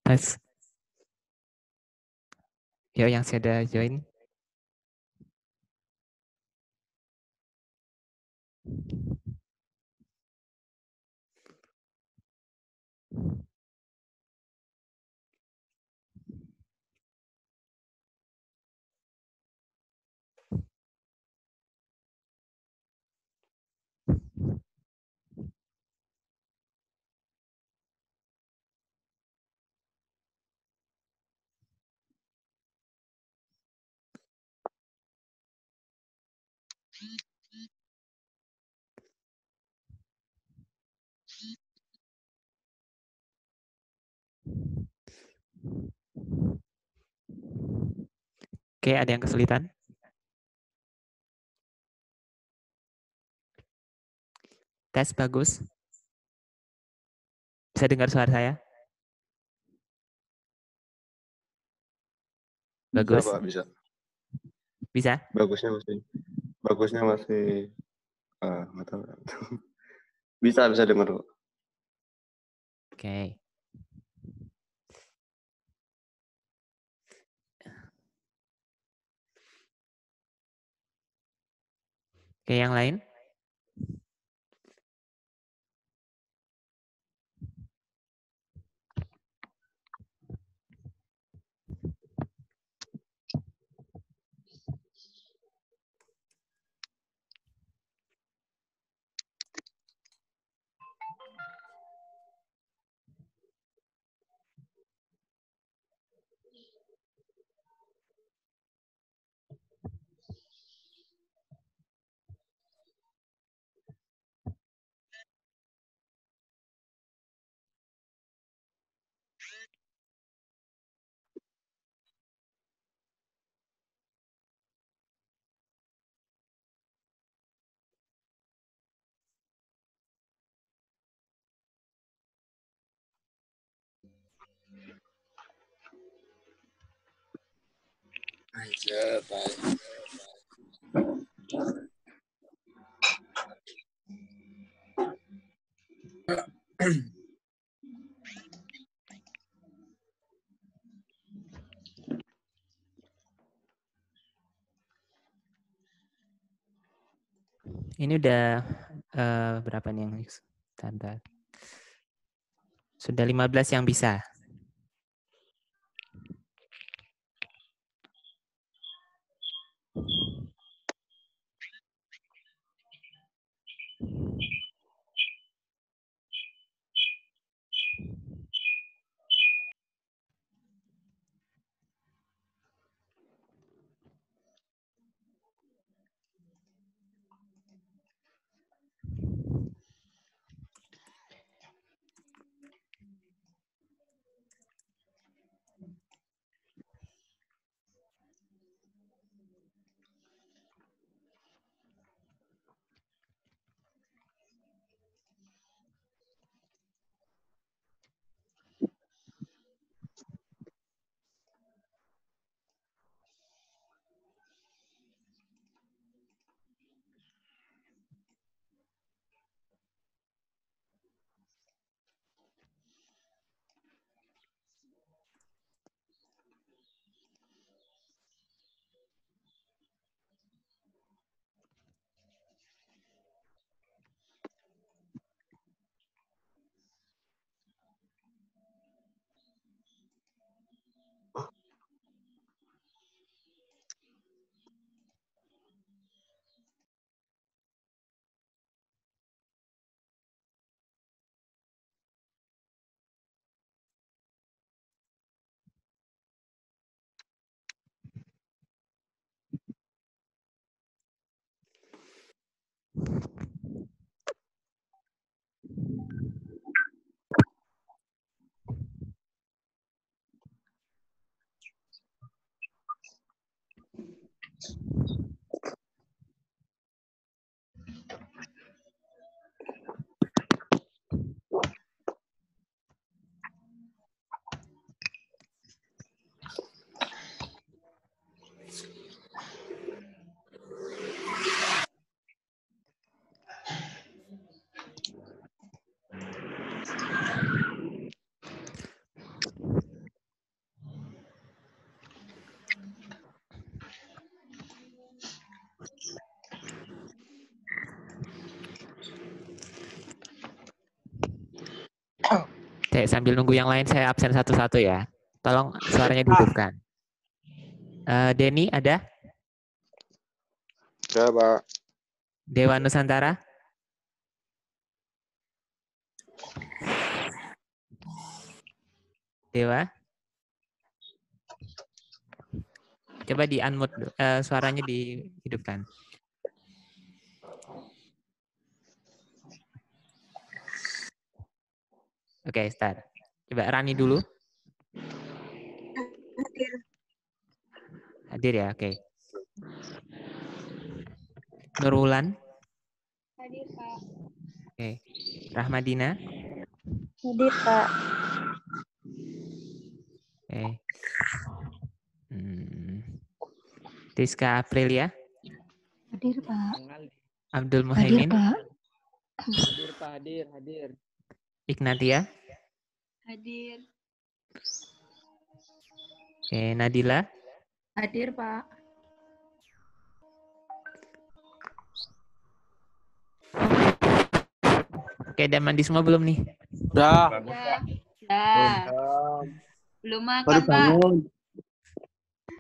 Tes. Yo, yang sudah join. Oke, ada yang kesulitan? Tes bagus. Bisa dengar suara saya? Bisa, Bagus. Pak, bisa. Bisa? Bagusnya masih nggak tahu. Bisa dengar, Pak. Oke. Oke, yang lain? Aja, Pak. Ini udah berapa nih yang standar? Sudah 15 yang bisa. Oke, sambil nunggu yang lain saya absen satu-satu ya. Tolong suaranya dihidupkan. Denny ada? Ya, Pak. Dewa Nusantara? Dewa? Coba di unmute, suaranya dihidupkan. Oke, start. Coba Rani dulu. Hadir ya, oke. Nurwulan? Hadir, Pak. Oke. Rahmadina? Hadir, Pak. Oke. Rizka Aprilia? Hadir, Pak. Abdul Hadir, Muhaimin? Pak. Hadir, Pak. Hadir. Ignatia? Hadir. Oke, Nadila? Hadir, Pak. Oke, udah mandi semua belum nih? Udah. Ya. Belum makan, Baru Pak. bangun.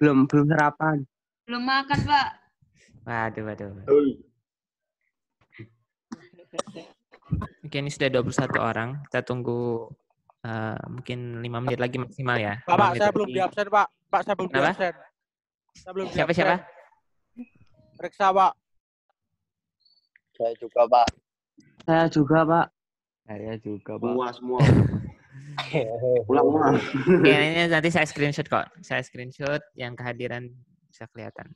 Belum sarapan. Belum makan, Pak. Waduh. Oke, ini sudah 21 orang. Kita tunggu mungkin 5 menit lagi maksimal ya. Pak, 5 menit saya lagi. belum di absen, Pak. Pak, saya belum di Kenapa? absen. Saya belum di Siapa? absen. Periksa, Pak. Saya juga, Pak. Saya juga, Pak. Semua. Pulang, Mas. Oke, ini nanti saya screenshot kok. Saya screenshot yang kehadiran bisa kelihatan.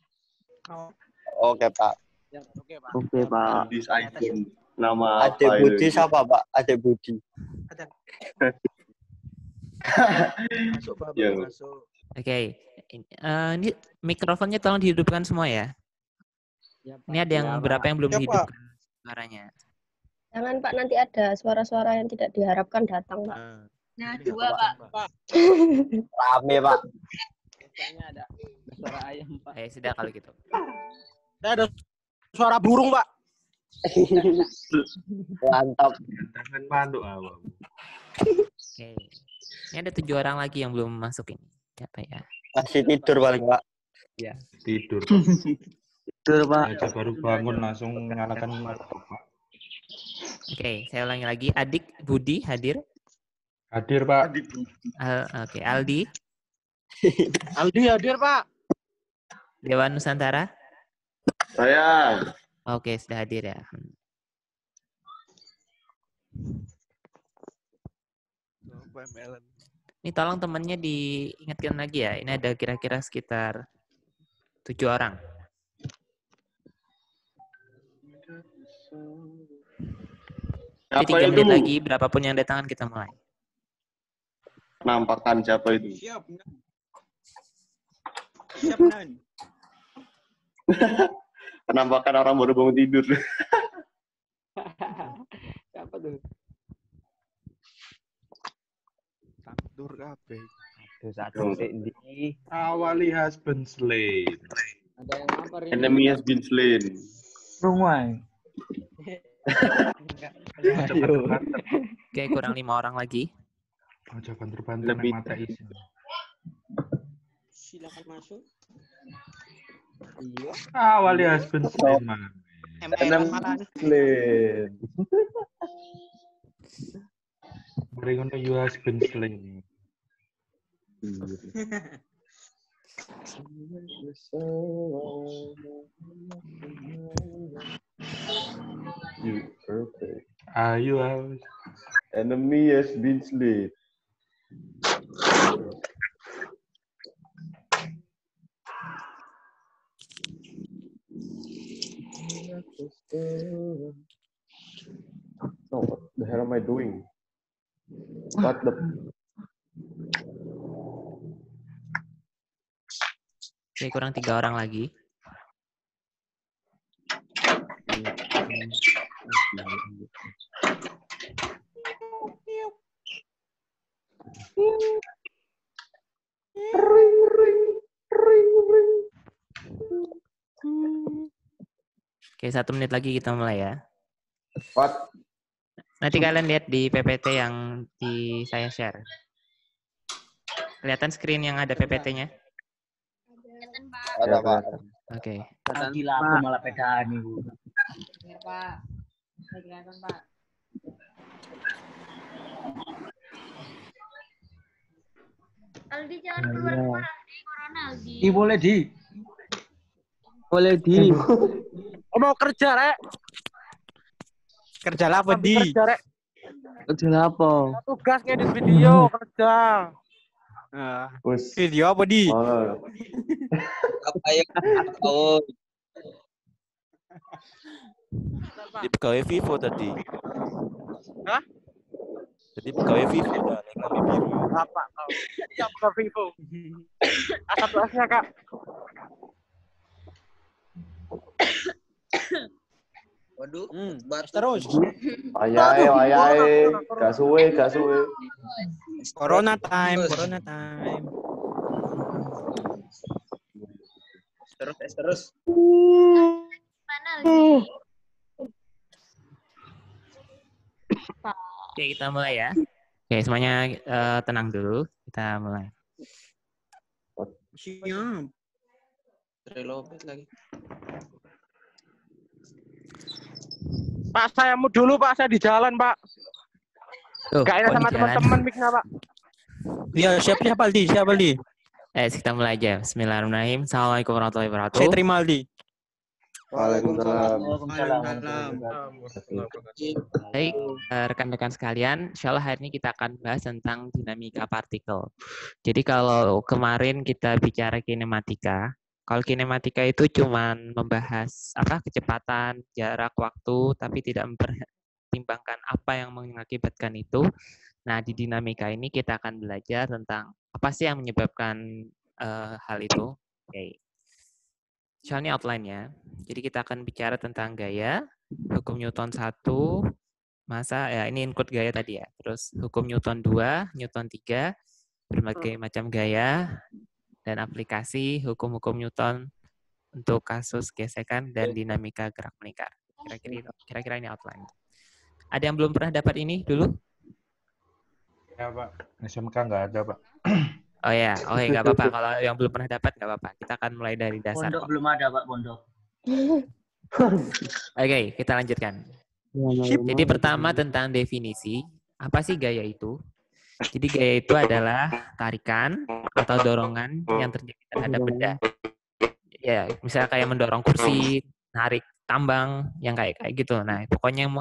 Oke, Pak. Ya, oke, Pak. Oke, Pak. Di iPhone. Nama Adik apa Budi itu? siapa, Pak? Adik Budi. Masuk, Pak. Iya. Masuk. Oke, ini mikrofonnya tolong dihidupkan semua ya. Ya, Pak. Ini ada yang Ya, berapa Pak. yang belum Ya, Pak. dihidupkan suaranya. Jangan Pak, nanti ada suara-suara yang tidak diharapkan datang Pak. Nah, Ini 2, Pak. Pak. Rame, Pak. Biasanya ada suara ayam, Pak. Sudah kalau gitu. Saya ada suara burung, Pak. Mantap. Jangan manduk awam. Oke. Ini ada 7 orang lagi yang belum masuk ini. Siapa ya? Masih tidur paling, Pak. Tidur. Tidur, Pak. Aja baru bangun langsung nyalakan laptop, Pak. Oke, saya ulangi lagi. Adik Budi hadir. Hadir, Pak. Oke, Aldi, Aldi hadir, Pak. Dewa Nusantara. Saya. Oke, sudah hadir ya. Ini tolong temannya diingatkan lagi ya. Ini ada kira-kira sekitar 7 orang. Jadi 3 menit lagi, berapapun yang datang kita mulai. Penampakan siapa itu? Siap. Siap, Nan. Penampakan orang baru bangun tidur. Siapa tuh? Tidur kabeh. Satu di Awali husband slain. Ada yang lapar ini. Enemy has been slain. rumah. Oke, kurang 5 orang lagi. Jangan terbantu nek mata isi. Silakan masuk. Iya. Awali husband slain, man. Makan. Slain. Mari ngono you husband slain. You perfect. Ayo haus. Enemy has been slain. No, what the hell am I doing? What the? Oke, kurang 3 orang lagi. Oke, 1 menit lagi kita mulai ya. What? Nanti kalian lihat di PPT yang di saya share. Kelihatan screen yang ada PPT-nya? Ya, Pak. Oke. Gila aku malah pedaan ibu. Ya, Pak. Kelihatan, Pak. Aldi jangan keluar Aldi, corona Aldi. Boleh di. Boleh di. Mau kerja, Rek. Kerja apa di? Kerja, Rek. Kerja apa? Tugas ngedit video, kerja. Nah, Wis. video apa di? Oh, Apa yang tahu? Jadi pegawai Vivo tadi. Hah? Jadi pegawai Vivo dah, yang kami biru. Apa kau? Siap ke Vivo. A1S-nya, Kak. Waduh, Terus. ayae. Gak suwe. Corona time, corona time. Terus. Mana Aldi? Oke, kita mulai ya. Oke, semuanya tenang dulu. Kita mulai. Siap. Reload lagi. Pak, saya mau dulu, Pak. Saya di jalan, Pak. Tuh, Gak enak kok sama di jalan? teman-teman mic-nya, Pak. Ya, siap Aldi. Kita mulai aja. Bismillahirrahmanirrahim. Assalamualaikum warahmatullahi wabarakatuh. Saya terima Aldi. Waalaikumsalam. Baik, rekan-rekan sekalian, insya Allah hari ini kita akan bahas tentang dinamika partikel. Jadi kalau kemarin kita bicara kinematika, kalau kinematika itu cuma membahas kecepatan, jarak, waktu, tapi tidak mempertimbangkan apa yang mengakibatkan itu. Nah, di dinamika ini kita akan belajar tentang apa sih yang menyebabkan hal itu. Oke. Soalnya outline-nya. Jadi kita akan bicara tentang gaya, hukum Newton 1, masa ya ini include gaya tadi ya. Terus hukum Newton 2, Newton 3, berbagai macam gaya dan aplikasi hukum-hukum Newton untuk kasus gesekan dan dinamika gerak melingkar. Kira-kira ini outline. Ada yang belum pernah dapat ini dulu? Ya, Pak. SMK nggak ada, Pak. Oh ya, oke, nggak apa-apa. Kalau yang belum pernah dapat nggak apa-apa. Kita akan mulai dari dasar. Pondok belum ada, Pak, pondok. Oke, kita lanjutkan. Jadi pertama tentang definisi, apa sih gaya itu? Jadi gaya itu adalah tarikan atau dorongan yang terjadi terhadap benda. Ya, misalnya kayak mendorong kursi, narik tambang, yang kayak gitu. Nah, pokoknya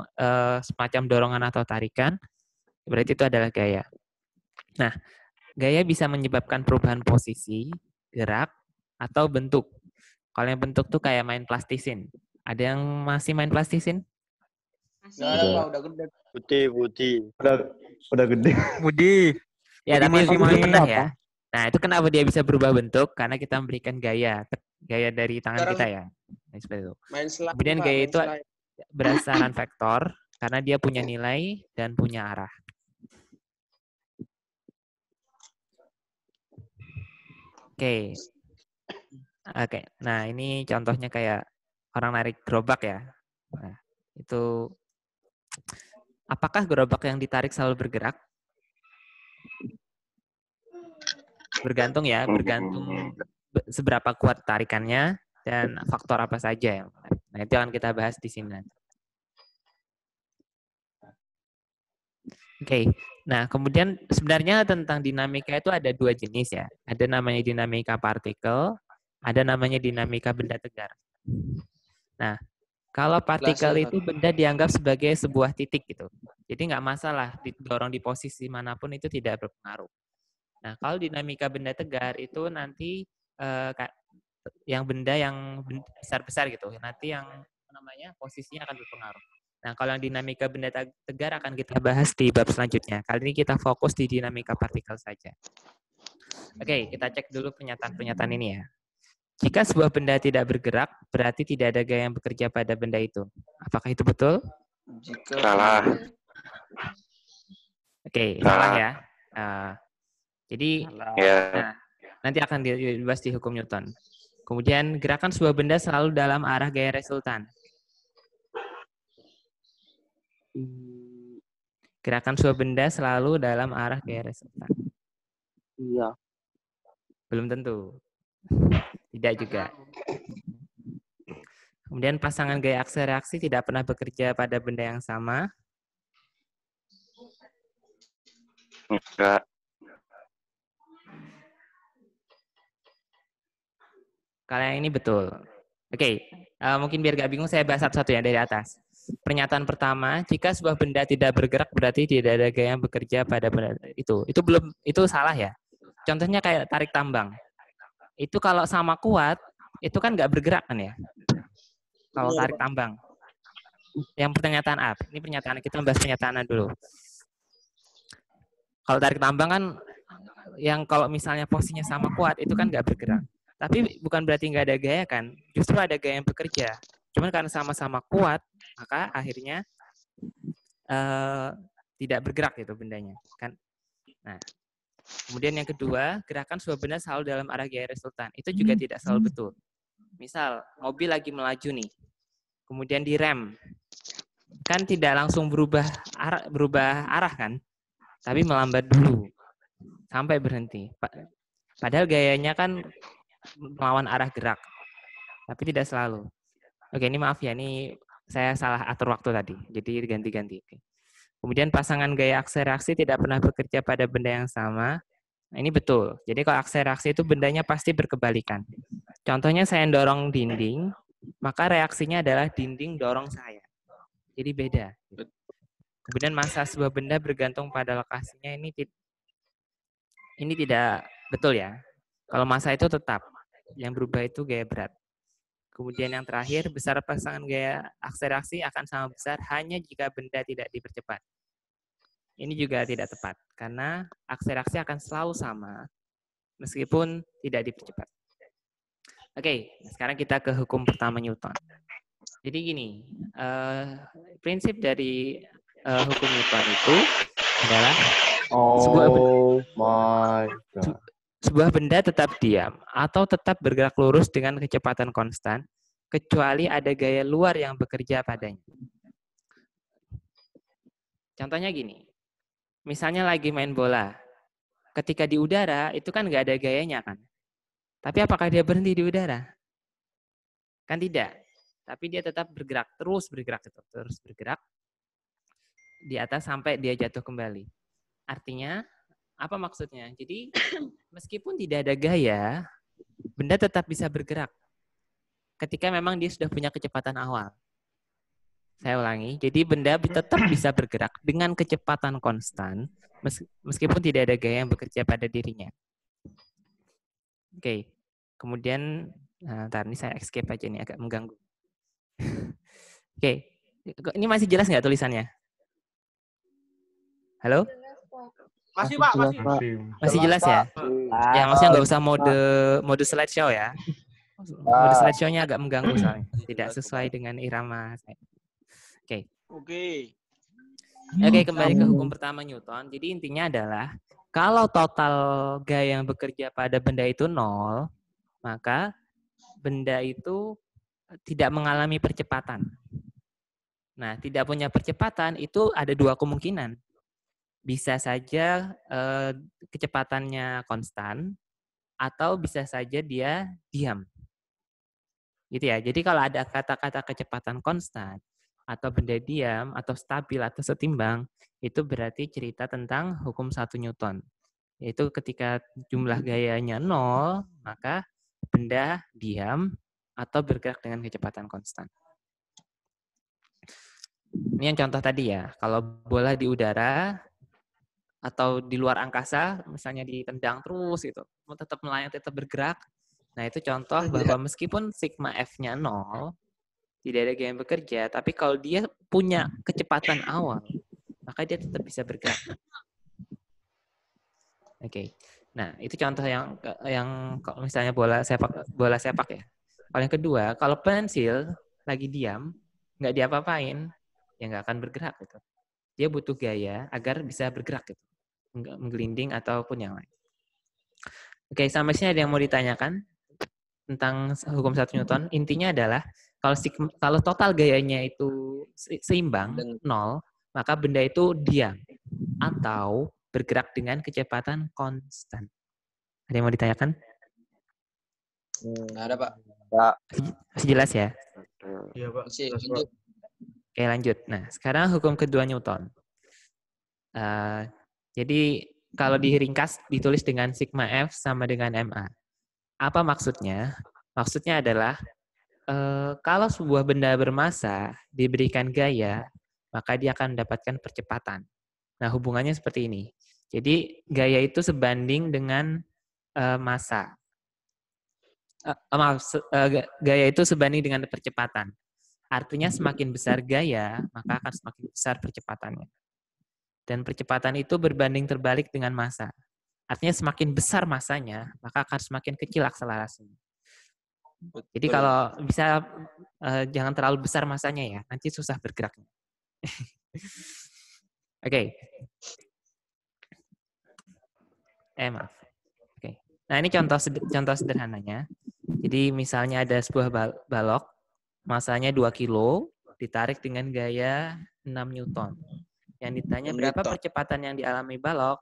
semacam dorongan atau tarikan, berarti itu adalah gaya. Nah, gaya bisa menyebabkan perubahan posisi, gerak, atau bentuk. Kalau yang bentuk tuh kayak main plastisin. Ada yang masih main plastisin? Masih. Udah gede. Putih. Udah gede. Budi. Ya, Jadi tapi masih belum main pernah apa? ya. Nah, itu kenapa dia bisa berubah bentuk? Karena kita memberikan gaya dari tangan Sekarang kita ya. Nah, seperti itu. Main slime. Kemudian Pak, gaya main itu slime. berdasarkan vektor karena dia punya nilai dan punya arah. Oke. Nah, ini contohnya kayak orang narik gerobak ya. Nah, itu apakah gerobak yang ditarik selalu bergerak? Bergantung seberapa kuat tarikannya dan faktor apa saja yang menarik. Nah, itu akan kita bahas di sini. Oke. Nah, kemudian sebenarnya tentang dinamika itu ada dua jenis ya. Ada namanya dinamika partikel, ada namanya dinamika benda tegar. Nah, kalau partikel itu benda dianggap sebagai sebuah titik gitu. Jadi nggak masalah didorong di posisi manapun itu tidak berpengaruh. Nah, kalau dinamika benda tegar itu nanti yang benda yang besar-besar gitu. Nanti yang posisinya akan berpengaruh. Nah, kalau yang dinamika benda tegar akan kita bahas di bab selanjutnya. Kali ini kita fokus di dinamika partikel saja. Oke, kita cek dulu pernyataan ini ya. Jika sebuah benda tidak bergerak, berarti tidak ada gaya yang bekerja pada benda itu. Apakah itu betul? Salah. Oke, salah ya. Jadi, Ya. nanti akan dibahas di hukum Newton. Kemudian, gerakan sebuah benda selalu dalam arah gaya resultan. Gerakan sebuah benda selalu dalam arah gaya resultan. Iya. Belum tentu. Tidak juga. Kemudian pasangan gaya akselerasi tidak pernah bekerja pada benda yang sama. Enggak. Kalau yang ini betul. Oke, mungkin biar gak bingung saya bahas satu-satu ya dari atas. Pernyataan pertama, jika sebuah benda tidak bergerak berarti tidak ada gaya yang bekerja pada benda itu. Itu salah ya. Contohnya kayak tarik tambang. Itu kalau sama kuat, itu kan nggak bergerak kan ya. Kalau tarik tambang. Yang pernyataan A, ini pernyataan kita bahas pernyataan A dulu. Kalau tarik tambang kan yang kalau misalnya posisinya sama kuat itu kan nggak bergerak. Tapi bukan berarti nggak ada gaya kan. Justru ada gaya yang bekerja. Cuman karena sama-sama kuat, maka akhirnya tidak bergerak gitu bendanya. Kan? Nah, kemudian yang kedua, gerakan sebuah benda selalu dalam arah gaya resultan. Itu juga tidak selalu betul. Misal, mobil lagi melaju nih, kemudian direm. Kan tidak langsung berubah arah kan, tapi melambat dulu sampai berhenti. Padahal gayanya kan melawan arah gerak, tapi tidak selalu. Oke, ini maaf ya, ini saya salah atur waktu tadi, jadi ganti-ganti. Kemudian pasangan gaya akselerasi tidak pernah bekerja pada benda yang sama. Nah, ini betul. Jadi kalau akselerasi itu bendanya pasti berkebalikan. Contohnya saya dorong dinding, maka reaksinya adalah dinding dorong saya. Jadi beda. Kemudian massa sebuah benda bergantung pada lokasinya, ini tidak betul ya. Kalau massa itu tetap, yang berubah itu gaya berat. Kemudian yang terakhir, besar pasangan gaya akselerasi akan sama besar hanya jika benda tidak dipercepat. Ini juga tidak tepat, karena akselerasi akan selalu sama meskipun tidak dipercepat. Oke, sekarang kita ke hukum pertama Newton. Jadi gini, prinsip dari hukum Newton itu adalah sebuah benda tetap diam atau tetap bergerak lurus dengan kecepatan konstan, kecuali ada gaya luar yang bekerja padanya. Contohnya gini, misalnya lagi main bola, ketika di udara itu kan nggak ada gayanya kan. Tapi apakah dia berhenti di udara? Kan tidak. Tapi dia tetap bergerak, terus bergerak di atas sampai dia jatuh kembali. Artinya, apa maksudnya? Jadi, meskipun tidak ada gaya, benda tetap bisa bergerak. Ketika memang dia sudah punya kecepatan awal. Saya ulangi, jadi benda tetap bisa bergerak dengan kecepatan konstan, meskipun tidak ada gaya yang bekerja pada dirinya. Oke, kemudian, ntar ini saya escape aja nih, agak mengganggu. Oke, ini masih jelas nggak tulisannya? Halo? Masih Pak, masih jelas ya? Ya, maksudnya nggak usah mode slideshow ya. Mode slideshow-nya agak mengganggu soalnya, tidak sesuai dengan irama saya. Oke, kembali ke hukum pertama Newton. Jadi intinya adalah kalau total gaya yang bekerja pada benda itu 0, maka benda itu tidak mengalami percepatan. Nah, tidak punya percepatan itu ada dua kemungkinan. Bisa saja kecepatannya konstan, atau bisa saja dia diam. Gitu ya. Jadi kalau ada kata-kata kecepatan konstan, atau benda diam, atau stabil, atau setimbang, itu berarti cerita tentang hukum 1 Newton. Yaitu ketika jumlah gayanya 0, maka benda diam atau bergerak dengan kecepatan konstan. Ini yang contoh tadi ya. Kalau bola di udara, atau di luar angkasa, misalnya ditendang terus, gitu, mau tetap melayang, tetap bergerak. Nah, itu contoh bahwa meskipun sigma F-nya 0, tidak ada gaya yang bekerja, tapi kalau dia punya kecepatan awal, maka dia tetap bisa bergerak. Oke. Nah, itu contoh yang kalau misalnya bola sepak ya. Kalau yang kedua, kalau pensil lagi diam, nggak diapa-apain, ya nggak akan bergerak gitu. Dia butuh gaya agar bisa bergerak gitu. Menggelinding ataupun yang lain. Oke, sampai sini ada yang mau ditanyakan tentang hukum 1 Newton? Intinya adalah kalau total gayanya itu seimbang 0, maka benda itu diam. atau bergerak dengan kecepatan konstan. Ada yang mau ditanyakan? Nggak ada, Pak. Masih jelas ya? Iya, Pak. Masih Jelas, Pak. lanjut. Oke, lanjut. Nah, sekarang hukum kedua Newton. Jadi, kalau diringkas, ditulis dengan sigma F sama dengan MA. Apa maksudnya? Maksudnya adalah, kalau sebuah benda bermasa diberikan gaya, maka dia akan mendapatkan percepatan. Nah, hubungannya seperti ini. Jadi, gaya itu sebanding dengan massa. Gaya itu sebanding dengan percepatan. Artinya semakin besar gaya, maka akan semakin besar percepatannya. Dan percepatan itu berbanding terbalik dengan massa. Artinya semakin besar massanya, maka akan semakin kecil akselerasinya. Jadi kalau bisa jangan terlalu besar massanya ya, nanti susah bergeraknya. Oke. Maaf. Oke. Nah, ini contoh sederhananya. Jadi misalnya ada sebuah balok, masanya 2 kilo, ditarik dengan gaya 6 Newton. Yang ditanya berapa percepatan yang dialami balok?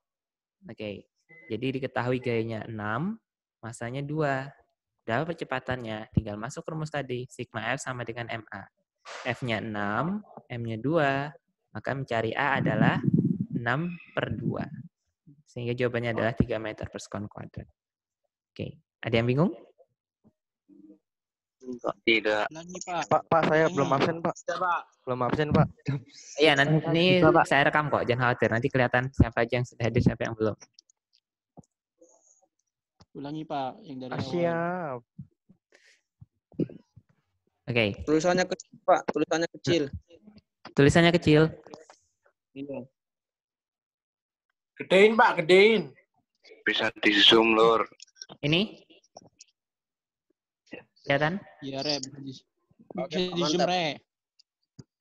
Oke. Jadi diketahui gayanya 6, masanya 2. Berapa percepatannya? Tinggal masuk rumus tadi. Sigma F sama dengan MA. F-nya 6, M-nya 2. Maka mencari A adalah 6/2. Sehingga jawabannya adalah 3 meter per sekon kuadrat. Oke. Ada yang bingung? Tidak. Pak, saya belum absen, Pak. Belum absen, Pak. Iya, nanti ini saya rekam kok, jangan khawatir. Nanti kelihatan siapa aja yang sudah hadir, siapa yang belum. Ulangi, Pak, yang dari awal. Siap. Oke. Tulisannya kecil, Pak. Tulisannya kecil. Tulisannya kecil. Iya. Gedein, Pak, gedein. Bisa di zoom, Lur. Ini? Kelihatan? Iya, Re. Oke, Bisa di zoom, mantap. Re.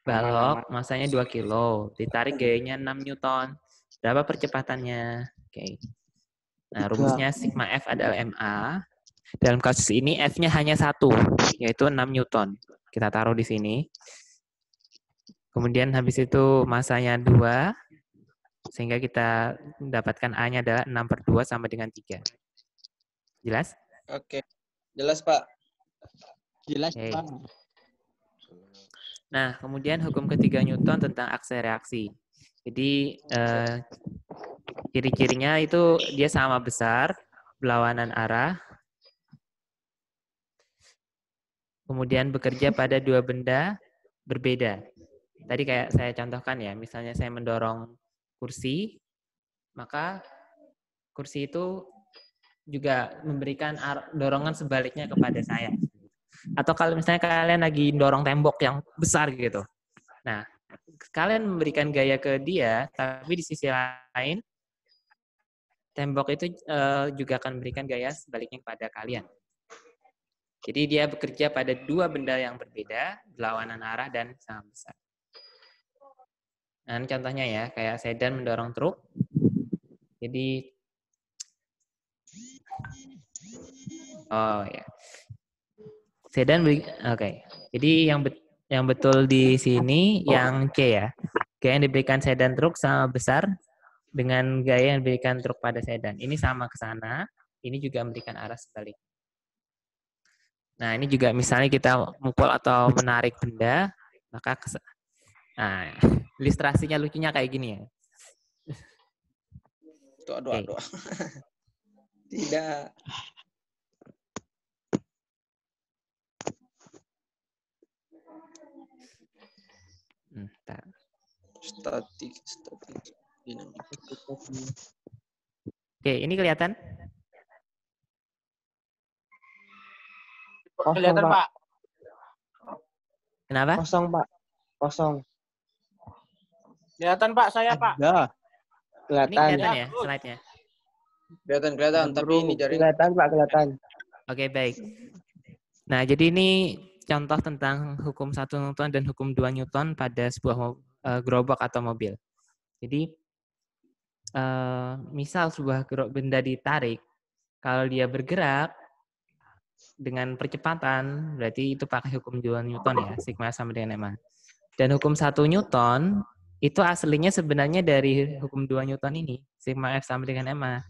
Balok, masanya 2 kilo. Ditarik gayanya 6 Newton. Berapa percepatannya? Oke. Nah, rumusnya sigma F adalah MA. Dalam kasus ini, F-nya hanya 1, yaitu 6 Newton. Kita taruh di sini. Kemudian habis itu masanya 2, sehingga kita mendapatkan A-nya adalah 6/2 sama dengan 3. Jelas? Oke. Jelas, Pak. Jelas, Oke. Pak. Nah, kemudian hukum ketiga Newton tentang aksi reaksi. Jadi, ciri-cirinya itu dia sama besar, berlawanan arah, kemudian bekerja pada dua benda berbeda. Tadi kayak saya contohkan ya, misalnya saya mendorong kursi, maka kursi itu juga memberikan dorongan sebaliknya kepada saya. Atau kalau misalnya kalian lagi dorong tembok yang besar gitu. Nah, kalian memberikan gaya ke dia, tapi di sisi lain, tembok itu juga akan memberikan gaya sebaliknya kepada kalian. Jadi dia bekerja pada dua benda yang berbeda, berlawanan arah dan sama besar. Nah, contohnya ya, kayak sedan mendorong truk. Jadi, oh ya, sedan, oke. Jadi yang betul di sini yang C ya, gaya yang diberikan sedan truk sama besar dengan gaya yang diberikan truk pada sedan. Ini sama ke sana, ini juga memberikan arah sebalik. Nah, ini juga misalnya kita mukul atau menarik benda, maka nah, ilustrasinya lucunya kayak gini ya. Aduh. Tidak. Statik. Dinamika. Oke, ini kelihatan? Kelihatan, Pak. Kenapa? Kosong, Pak. Kosong. Kelihatan, Pak, saya, Pak. Ada. Ini Kelihatan. kelihatan ya slide-nya? Kelihatan, tapi ini jaring. Kelihatan, Pak, kelihatan. Oke, baik. Nah, jadi ini contoh tentang hukum 1 Newton dan hukum 2 Newton pada sebuah gerobak atau mobil. Jadi, misal sebuah benda ditarik, kalau dia bergerak dengan percepatan, berarti itu pakai hukum 2 Newton ya, sigma sama dengan MA. Dan hukum 1 Newton, itu aslinya sebenarnya dari hukum 2 Newton ini, sigma F sama dengan MA.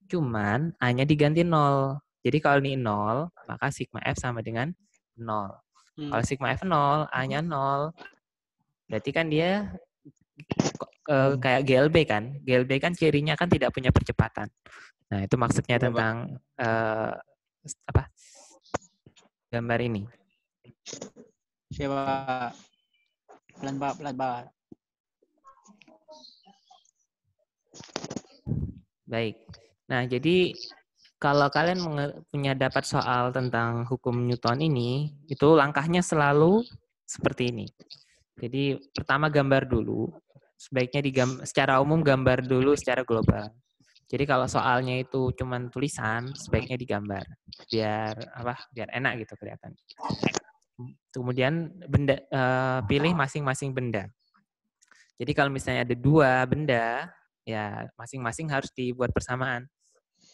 Cuman A-nya diganti 0. Jadi kalau ini 0, maka sigma F sama dengan 0. Kalau sigma F 0, A-nya 0. Berarti kan dia kayak GLB kan. GLB kan cirinya kan tidak punya percepatan. Nah, itu maksudnya tentang gambar ini. Siapa? Pelan Pak. Baik. Nah, jadi kalau kalian punya dapat soal tentang hukum Newton ini, itu langkahnya selalu seperti ini. Jadi pertama gambar dulu. Sebaiknya secara umum gambar dulu secara global. Jadi kalau soalnya itu cuman tulisan, sebaiknya digambar. Biar enak gitu kelihatan. Kemudian pilih masing-masing benda. Jadi kalau misalnya ada 2 benda, ya masing-masing harus dibuat persamaan.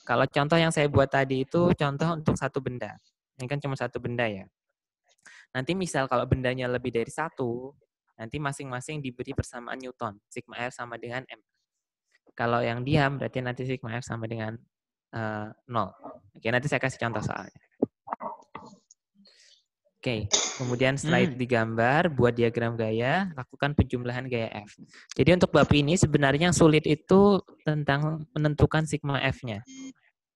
Kalau contoh yang saya buat tadi itu contoh untuk 1 benda. Ini kan cuma 1 benda ya. Nanti misal kalau bendanya lebih dari 1, nanti masing-masing diberi persamaan Newton. Sigma F sama dengan M. Kalau yang diam, berarti nanti sigma F sama dengan 0. Oke, nanti saya kasih contoh soalnya. Oke, kemudian setelah itu digambar, buat diagram gaya, lakukan penjumlahan gaya F. Jadi untuk bab ini sebenarnya yang sulit itu tentang menentukan sigma F-nya.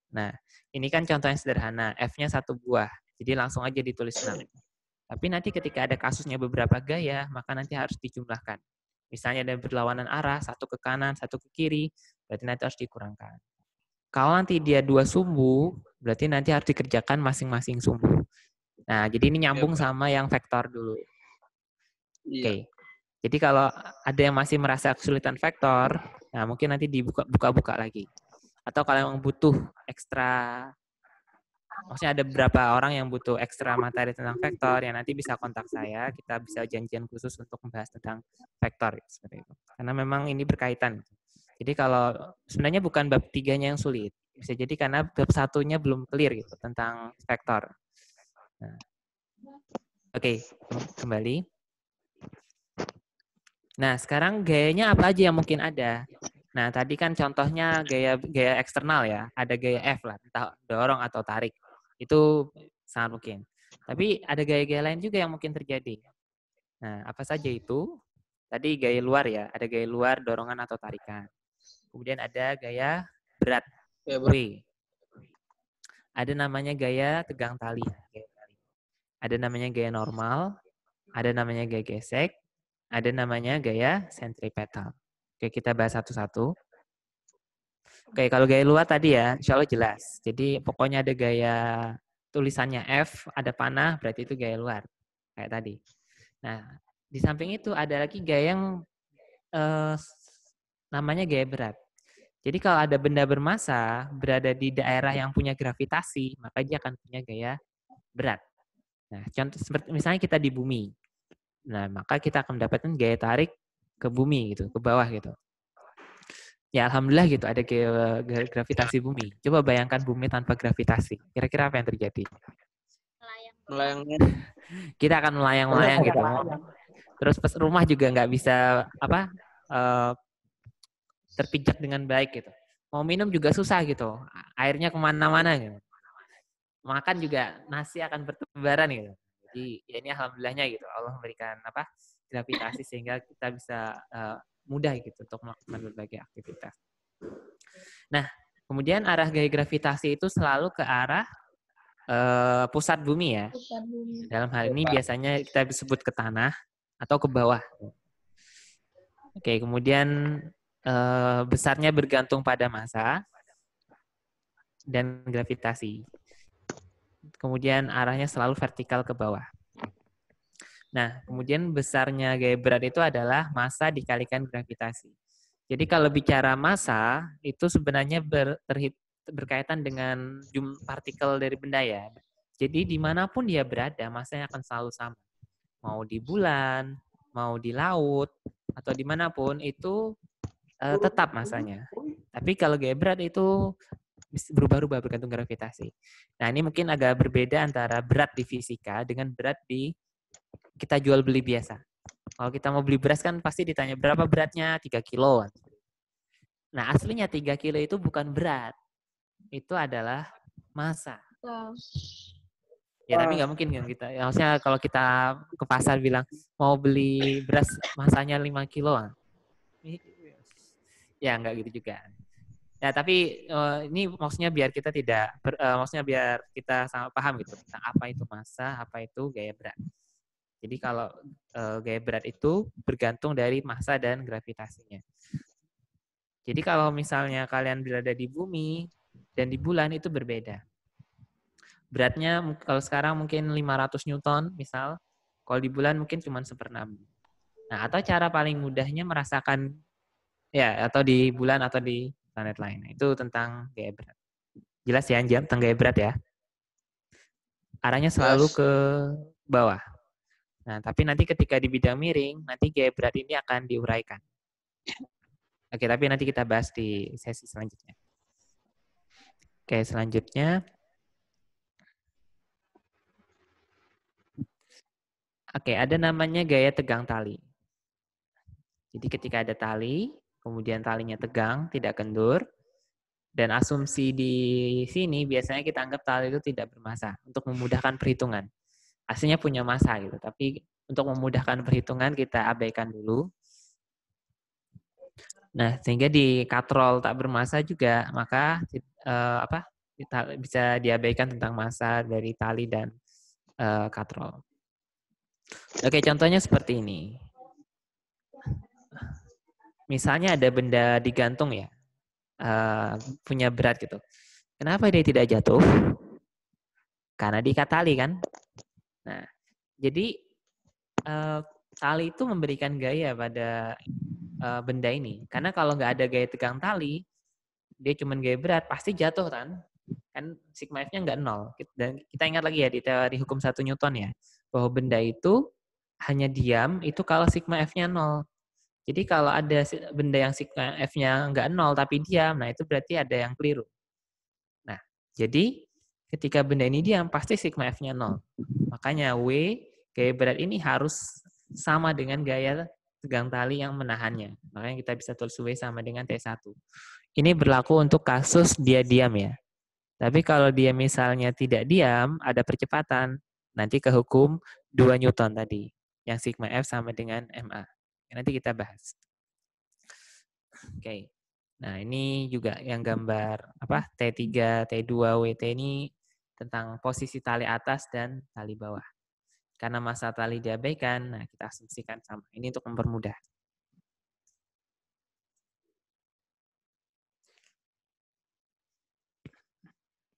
Nah, ini kan contoh yang sederhana, F-nya 1 buah, jadi langsung aja ditulis 6. Tapi nanti ketika ada kasusnya beberapa gaya, maka nanti harus dijumlahkan. Misalnya ada berlawanan arah, 1 ke kanan, 1 ke kiri, berarti nanti harus dikurangkan. Kalau nanti dia 2 sumbu, berarti nanti harus dikerjakan masing-masing sumbu. Nah, jadi ini nyambung sama yang vektor dulu. Oke. Jadi kalau ada yang masih merasa kesulitan vektor, nah mungkin nanti dibuka-buka lagi. Atau kalau yang butuh ekstra, maksudnya ada beberapa orang yang butuh ekstra materi tentang vektor, yang nanti bisa kontak saya, kita bisa janjian khusus untuk membahas tentang vektor. Seperti itu. Karena memang ini berkaitan. Jadi kalau sebenarnya bukan bab 3-nya yang sulit. Bisa jadi karena bab 1-nya belum clear gitu tentang vektor. Nah. Oke, kembali. Nah, sekarang gayanya apa aja yang mungkin ada? Nah, tadi kan contohnya gaya eksternal ya. Ada gaya F lah, entah dorong atau tarik. Itu sangat mungkin. Tapi ada gaya-gaya lain juga yang mungkin terjadi. Nah, apa saja itu? Tadi gaya luar ya. Ada gaya luar, dorongan atau tarikan. Kemudian ada gaya berat, W. Ada namanya gaya tegang tali. Ada namanya gaya normal, ada namanya gaya gesek, ada namanya gaya sentripetal. Oke, kita bahas satu-satu. Oke, kalau gaya luar tadi ya, insya Allah jelas. Jadi pokoknya ada gaya tulisannya F, ada panah, berarti itu gaya luar. Kayak tadi. Nah, di samping itu ada lagi gaya yang namanya gaya berat. Jadi kalau ada benda bermassa berada di daerah yang punya gravitasi, maka dia akan punya gaya berat. Nah, contoh seperti misalnya kita di bumi. Nah, maka kita akan mendapatkan gaya tarik ke bumi gitu, ke bawah gitu. Ya alhamdulillah gitu ada gaya gravitasi bumi. Coba bayangkan bumi tanpa gravitasi. Kira-kira apa yang terjadi? Melayang. Kita akan melayang-layang gitu. Terus rumah juga nggak bisa terpijak dengan baik gitu. Mau minum juga susah gitu. Airnya kemana-mana gitu. Makan juga nasi akan bertebaran gitu. Jadi ya ini alhamdulillahnya gitu. Allah memberikan gravitasi sehingga kita bisa mudah gitu untuk melakukan berbagai aktivitas. Nah, kemudian arah gaya gravitasi itu selalu ke arah pusat bumi ya. Pusat bumi. Dalam hal ini biasanya kita sebut ke tanah atau ke bawah. Oke, kemudian besarnya bergantung pada massa dan gravitasi. Kemudian arahnya selalu vertikal ke bawah. Nah, kemudian besarnya gaya berat itu adalah massa dikalikan gravitasi. Jadi kalau bicara massa, itu sebenarnya berkaitan dengan jumlah partikel dari benda ya. Jadi dimanapun dia berada, massanya akan selalu sama. Mau di bulan, mau di laut, atau dimanapun, itu tetap massanya. Tapi kalau gaya berat itu berubah-ubah bergantung gravitasi. Nah, ini mungkin agak berbeda antara berat di fisika dengan berat di kita jual beli biasa. Kalau kita mau beli beras kan pasti ditanya berapa beratnya, 3 kilo. Nah, aslinya 3 kilo itu bukan berat. Itu adalah massa. Ya, tapi nggak mungkin kan kita. Ya, maksudnya kalau kita ke pasar bilang mau beli beras masanya 5 kilo. Ya, nggak gitu juga. Ya, tapi ini maksudnya biar kita maksudnya biar kita sama paham gitu tentang apa itu massa, apa itu gaya berat. Jadi kalau gaya berat itu bergantung dari massa dan gravitasinya. Jadi kalau misalnya kalian berada di bumi dan di bulan itu berbeda. Beratnya kalau sekarang mungkin 500 Newton misal, kalau di bulan mungkin cuma 1/6. Nah, atau cara paling mudahnya merasakan ya atau di bulan atau di planet lain. Itu tentang gaya berat. Jelas ya tentang gaya berat ya. Arahnya selalu ke bawah. Nah, tapi nanti ketika di bidang miring, nanti gaya berat ini akan diuraikan. Oke, tapi nanti kita bahas di sesi selanjutnya. Oke, selanjutnya. Oke, ada namanya gaya tegang tali. Jadi ketika ada tali, kemudian talinya tegang, tidak kendur, dan asumsi di sini biasanya kita anggap tali itu tidak bermassa untuk memudahkan perhitungan. Aslinya punya massa gitu, tapi untuk memudahkan perhitungan kita abaikan dulu. Nah, sehingga di katrol tak bermassa juga, maka bisa diabaikan tentang massa dari tali dan katrol. Oke, contohnya seperti ini. Misalnya ada benda digantung ya, punya berat gitu. Kenapa dia tidak jatuh? Karena diikat tali kan. Nah, jadi tali itu memberikan gaya pada benda ini. Karena kalau nggak ada gaya tegang tali, dia cuma gaya berat, pasti jatuh kan. Kan sigma F-nya nggak 0. Dan kita ingat lagi ya di teori hukum 1 Newton ya, bahwa benda itu hanya diam itu kalau sigma F-nya 0. Jadi kalau ada benda yang sigma F-nya nggak 0 tapi diam, nah itu berarti ada yang keliru. Nah, jadi ketika benda ini diam, pasti sigma F-nya 0. Makanya W, gaya berat ini harus sama dengan gaya tegang tali yang menahannya. Makanya kita bisa tulis W sama dengan T1. Ini berlaku untuk kasus dia diam ya. Tapi kalau dia misalnya tidak diam, ada percepatan, nanti ke hukum 2 Newton tadi, yang sigma F sama dengan MA. Nanti kita bahas. Oke. Nah, ini juga yang gambar T3, T2, WT ini tentang posisi tali atas dan tali bawah. Karena massa tali diabaikan, nah kita asumsikan sama. Ini untuk mempermudah.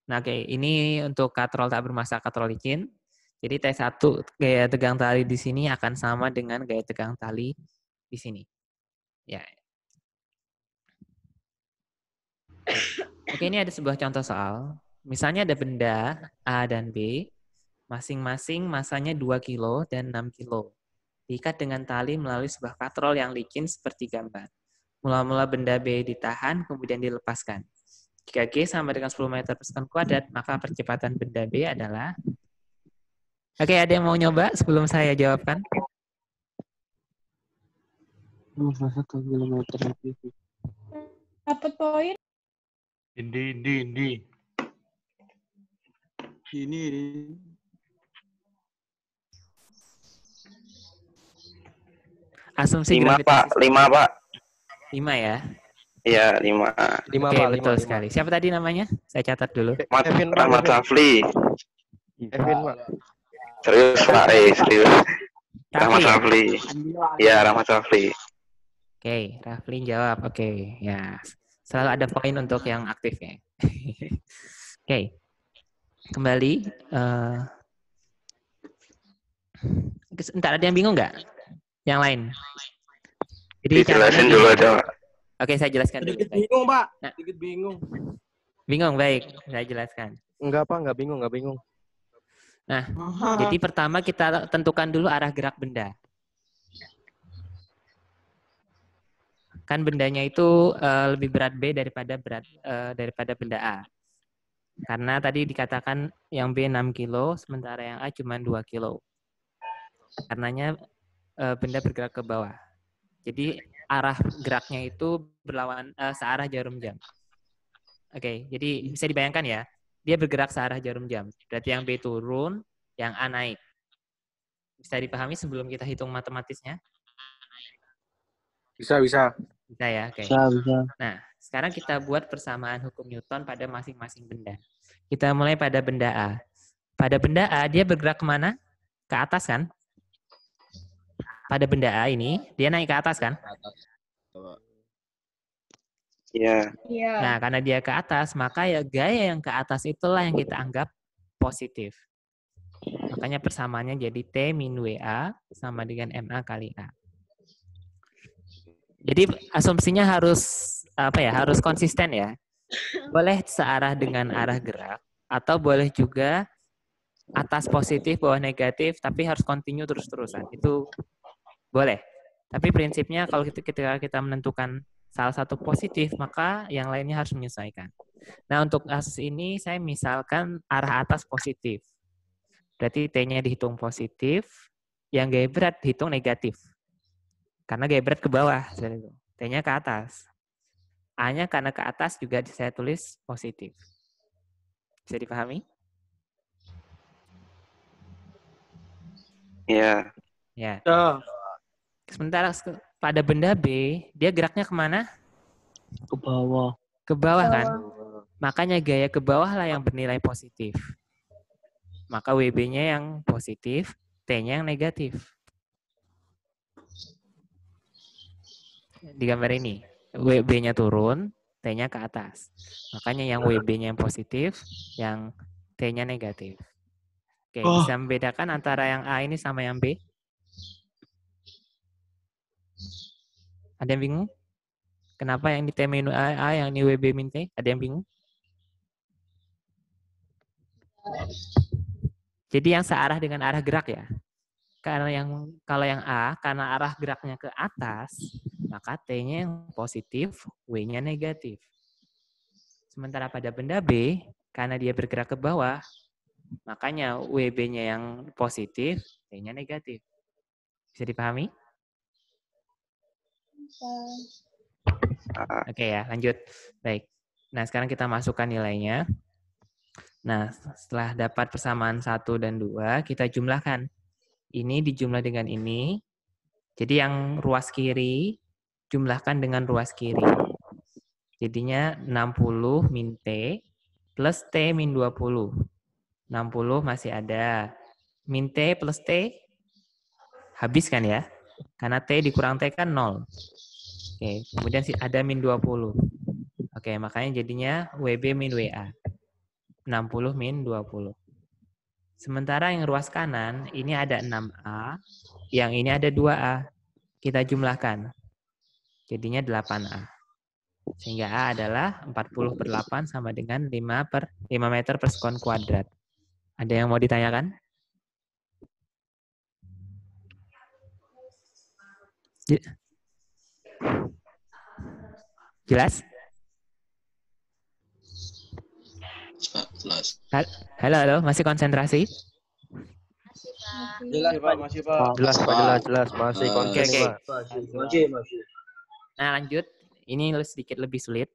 Nah, oke, ini untuk katrol tak bermassa katrol licin. Jadi T1 gaya tegang tali di sini akan sama dengan gaya tegang tali di sini. Ya. Oke, ini ada sebuah contoh soal. Misalnya ada benda A dan B, masing-masing massanya 2 kilo dan 6 kilo. Diikat dengan tali melalui sebuah katrol yang licin seperti gambar. Mula-mula benda B ditahan, kemudian dilepaskan. Jika G sama dengan 10 meter per sekon kuadrat, maka percepatan benda B adalah... Oke, ada yang mau nyoba sebelum saya jawabkan? 1 kilometer lebih. Dapat poin. Ini. Asumsi 5 gravitasi. Pak, 5 Pak. 5 ya? Iya, 5. Oke, betul sekali. Siapa tadi namanya? Saya catat dulu. Rahmat Rafli. Kevin, Pak. Serius Pak, serius. Rahmat Rafli. Rafli. Iya, Rahmat Rafli. Oke, Rafli jawab. Oke, ya. Selalu ada poin untuk yang aktif ya. Oke. Kembali. Entar ada yang bingung nggak? Yang lain? Jadi dijelasin dulu aja, Pak. Oke, saya jelaskan dulu. Sedikit bingung, Pak. Nah. Sedikit bingung. Bingung, baik. Saya jelaskan. Enggak, Pak. Enggak bingung. Nah, jadi pertama kita tentukan dulu arah gerak benda. Kan bendanya itu lebih berat B daripada benda A. Karena tadi dikatakan yang B 6 kilo, sementara yang A cuma 2 kilo. Karenanya benda bergerak ke bawah. Jadi arah geraknya itu berlawan searah jarum jam. Oke, jadi bisa dibayangkan ya, dia bergerak searah jarum jam. Berarti yang B turun, yang A naik. Bisa dipahami sebelum kita hitung matematisnya? Bisa. Bisa ya, oke. Bisa. Nah, sekarang kita buat persamaan hukum Newton pada masing-masing benda. Kita mulai pada benda A. Pada benda A, dia bergerak kemana? Ke atas kan? Pada benda A ini, dia naik ke atas kan? Iya. Iya. Nah, karena dia ke atas, maka ya gaya yang ke atas itulah yang kita anggap positif. Makanya persamaannya jadi T min WA sama dengan MA kali A. Jadi asumsinya harus harus konsisten ya. Boleh searah dengan arah gerak atau boleh juga atas positif, bawah negatif, tapi harus continue terus-terusan. Itu boleh. Tapi prinsipnya kalau ketika kita menentukan salah satu positif, maka yang lainnya harus menyesuaikan. Nah, untuk kasus ini saya misalkan arah atas positif. Berarti T-nya dihitung positif, yang gaya berat dihitung negatif. Karena gaya berat ke bawah, T-nya ke atas. A-nya karena ke atas juga saya tulis positif. Bisa dipahami? Iya. Ya. Sementara pada benda B, dia geraknya kemana? Ke bawah. Ke bawah kan? Makanya gaya ke bawah lah yang bernilai positif. Maka WB-nya yang positif, T-nya yang negatif. Di gambar ini, WB-nya turun, T-nya ke atas. Makanya yang WB-nya yang positif, yang T-nya negatif. Oke, bisa membedakan antara yang A ini sama yang B? Ada yang bingung? Kenapa yang di T min A, yang di WB min T? Ada yang bingung? Jadi yang searah dengan arah gerak ya. Kalau yang A, karena arah geraknya ke atas, maka T-nya yang positif, W-nya negatif. Sementara pada benda B, karena dia bergerak ke bawah, makanya WB-nya yang positif, T-nya negatif. Bisa dipahami? Oke ya, lanjut. Baik. Nah, sekarang kita masukkan nilainya. Nah, setelah dapat persamaan 1 dan 2, kita jumlahkan. Ini dijumlah dengan ini. Jadi yang ruas kiri, jumlahkan dengan ruas kiri. Jadinya 60 min T plus T min 20. 60 masih ada. Min T plus T, habis kan ya? Karena T dikurang T kan 0. Oke, kemudian ada min 20. Oke, makanya jadinya WB min WA. 60 min 20. Sementara yang ruas kanan, ini ada 6A, yang ini ada 2A. Kita jumlahkan. Jadinya 8A. Sehingga A adalah 40/8 sama dengan 5 meter per sekon kuadrat. Ada yang mau ditanyakan? Jelas? Jelas. Halo, masih konsentrasi? Jelas, Pak. Masih, Pak. Jelas. Masih konten, Oke. Pak. Masih. Nah, lanjut. Ini sedikit lebih sulit,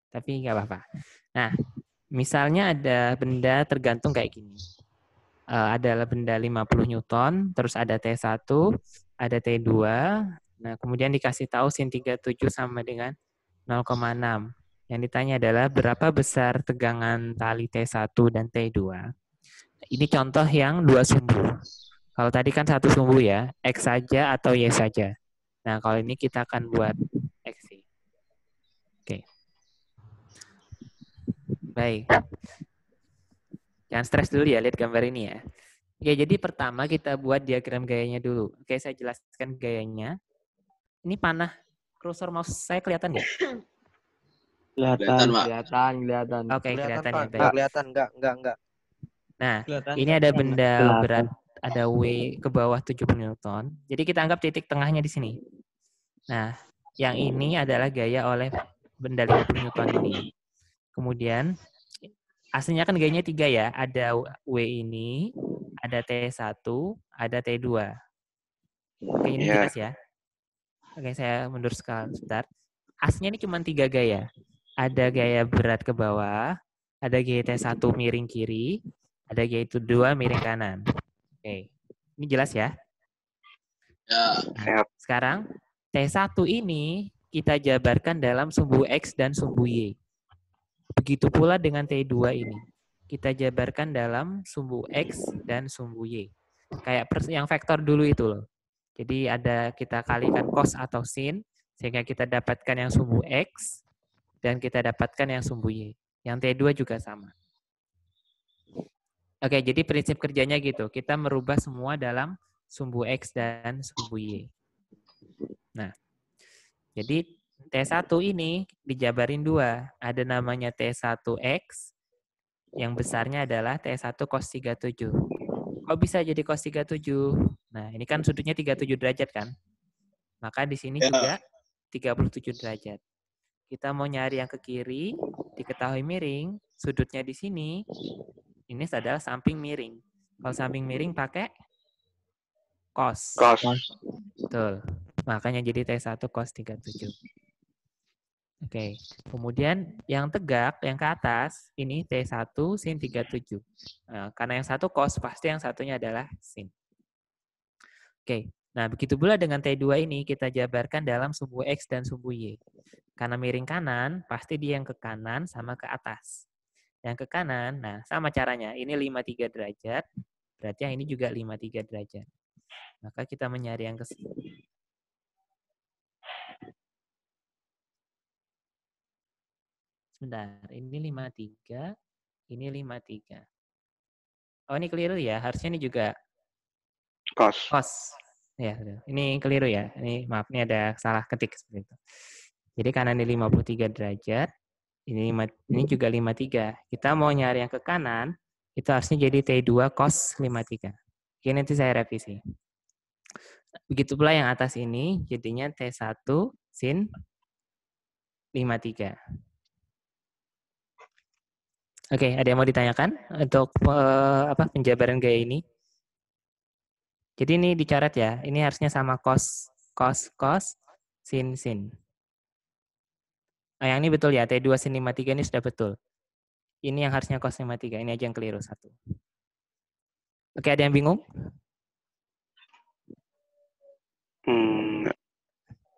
tapi nggak apa-apa. Nah, misalnya ada benda tergantung kayak gini. Adalah benda 50 Newton, terus ada T1, ada T2, nah kemudian dikasih tahu sin 37 sama dengan 0,6. Yang ditanya adalah berapa besar tegangan tali T1 dan T2. Ini contoh yang 2 sumbu. Kalau tadi kan 1 sumbu ya, X saja atau Y saja. Nah, kalau ini kita akan buat X. Oke. Baik. Jangan stres dulu ya, lihat gambar ini ya. Oke, jadi pertama kita buat diagram gayanya dulu. Oke, saya jelaskan gayanya. Ini panah cursor mouse saya kelihatan nggak? Kelihatan. Oke, kelihatan ya. Baik. Kelihatan, enggak. Nah, ini ada benda berat, ada W ke bawah 70 Newton. Jadi kita anggap titik tengahnya di sini. Nah, yang ini adalah gaya oleh benda 50 Newton ini. Kemudian, aslinya kan gayanya 3 ya. Ada W ini, ada T1, ada T2. Oke, ini Iya. jelas ya. Oke, saya mundur sebentar. Asnya ini cuma 3 gaya. Ada gaya berat ke bawah, ada gaya T1 miring kiri, ada gaya T2 miring kanan. Oke, ini jelas ya. Nah, sekarang T1 ini kita jabarkan dalam sumbu X dan sumbu Y. Begitu pula dengan T2 ini. Kita jabarkan dalam sumbu X dan sumbu Y. Kayak yang vektor dulu itu loh. Jadi ada kita kalikan cos atau sin, sehingga kita dapatkan yang sumbu X, dan kita dapatkan yang sumbu Y. Yang T2 juga sama. Oke, jadi prinsip kerjanya gitu. Kita merubah semua dalam sumbu X dan sumbu Y. Nah, jadi T1 ini dijabarin 2. Ada namanya T1X, yang besarnya adalah T1 cos 37. Kok bisa jadi cos 37? Nah, ini kan sudutnya 37 derajat kan? Maka di sini juga 37 derajat. Kita mau nyari yang ke kiri, diketahui miring, sudutnya di sini, ini adalah samping miring. Kalau samping miring pakai cos. Cos. Betul. Makanya jadi T1 cos 37. Oke, kemudian yang tegak, yang ke atas, ini T1 sin 37. Nah, karena yang satu cos, pasti yang satunya adalah sin. Oke, nah begitu pula dengan T2 ini, kita jabarkan dalam sumbu X dan sumbu Y. Karena miring kanan, pasti dia yang ke kanan sama ke atas. Yang ke kanan, nah sama caranya, ini 53 derajat, berarti yang ini juga 53 derajat. Maka kita mencari yang ke sini. Sebentar, ini 53, ini 53. Oh, ini keliru ya. Harusnya ini juga Cos. cos. Ya, ini keliru ya. Ini maaf, ini ada salah ketik seperti itu. Jadi karena ini 53 derajat, ini juga 53. Kita mau nyari yang ke kanan, itu harusnya jadi T2 cos 53. Oke, nanti saya revisi. Begitu pula yang atas ini, jadinya T1 sin 53. Oke, ada yang mau ditanyakan untuk penjabaran gaya ini? Jadi ini dicoret ya. Ini harusnya sama cos, cos, cos, sin, sin. Nah, yang ini betul ya. T2 sin 53 ini sudah betul. Ini yang harusnya cos 53. Ini aja yang keliru satu. Oke, ada yang bingung?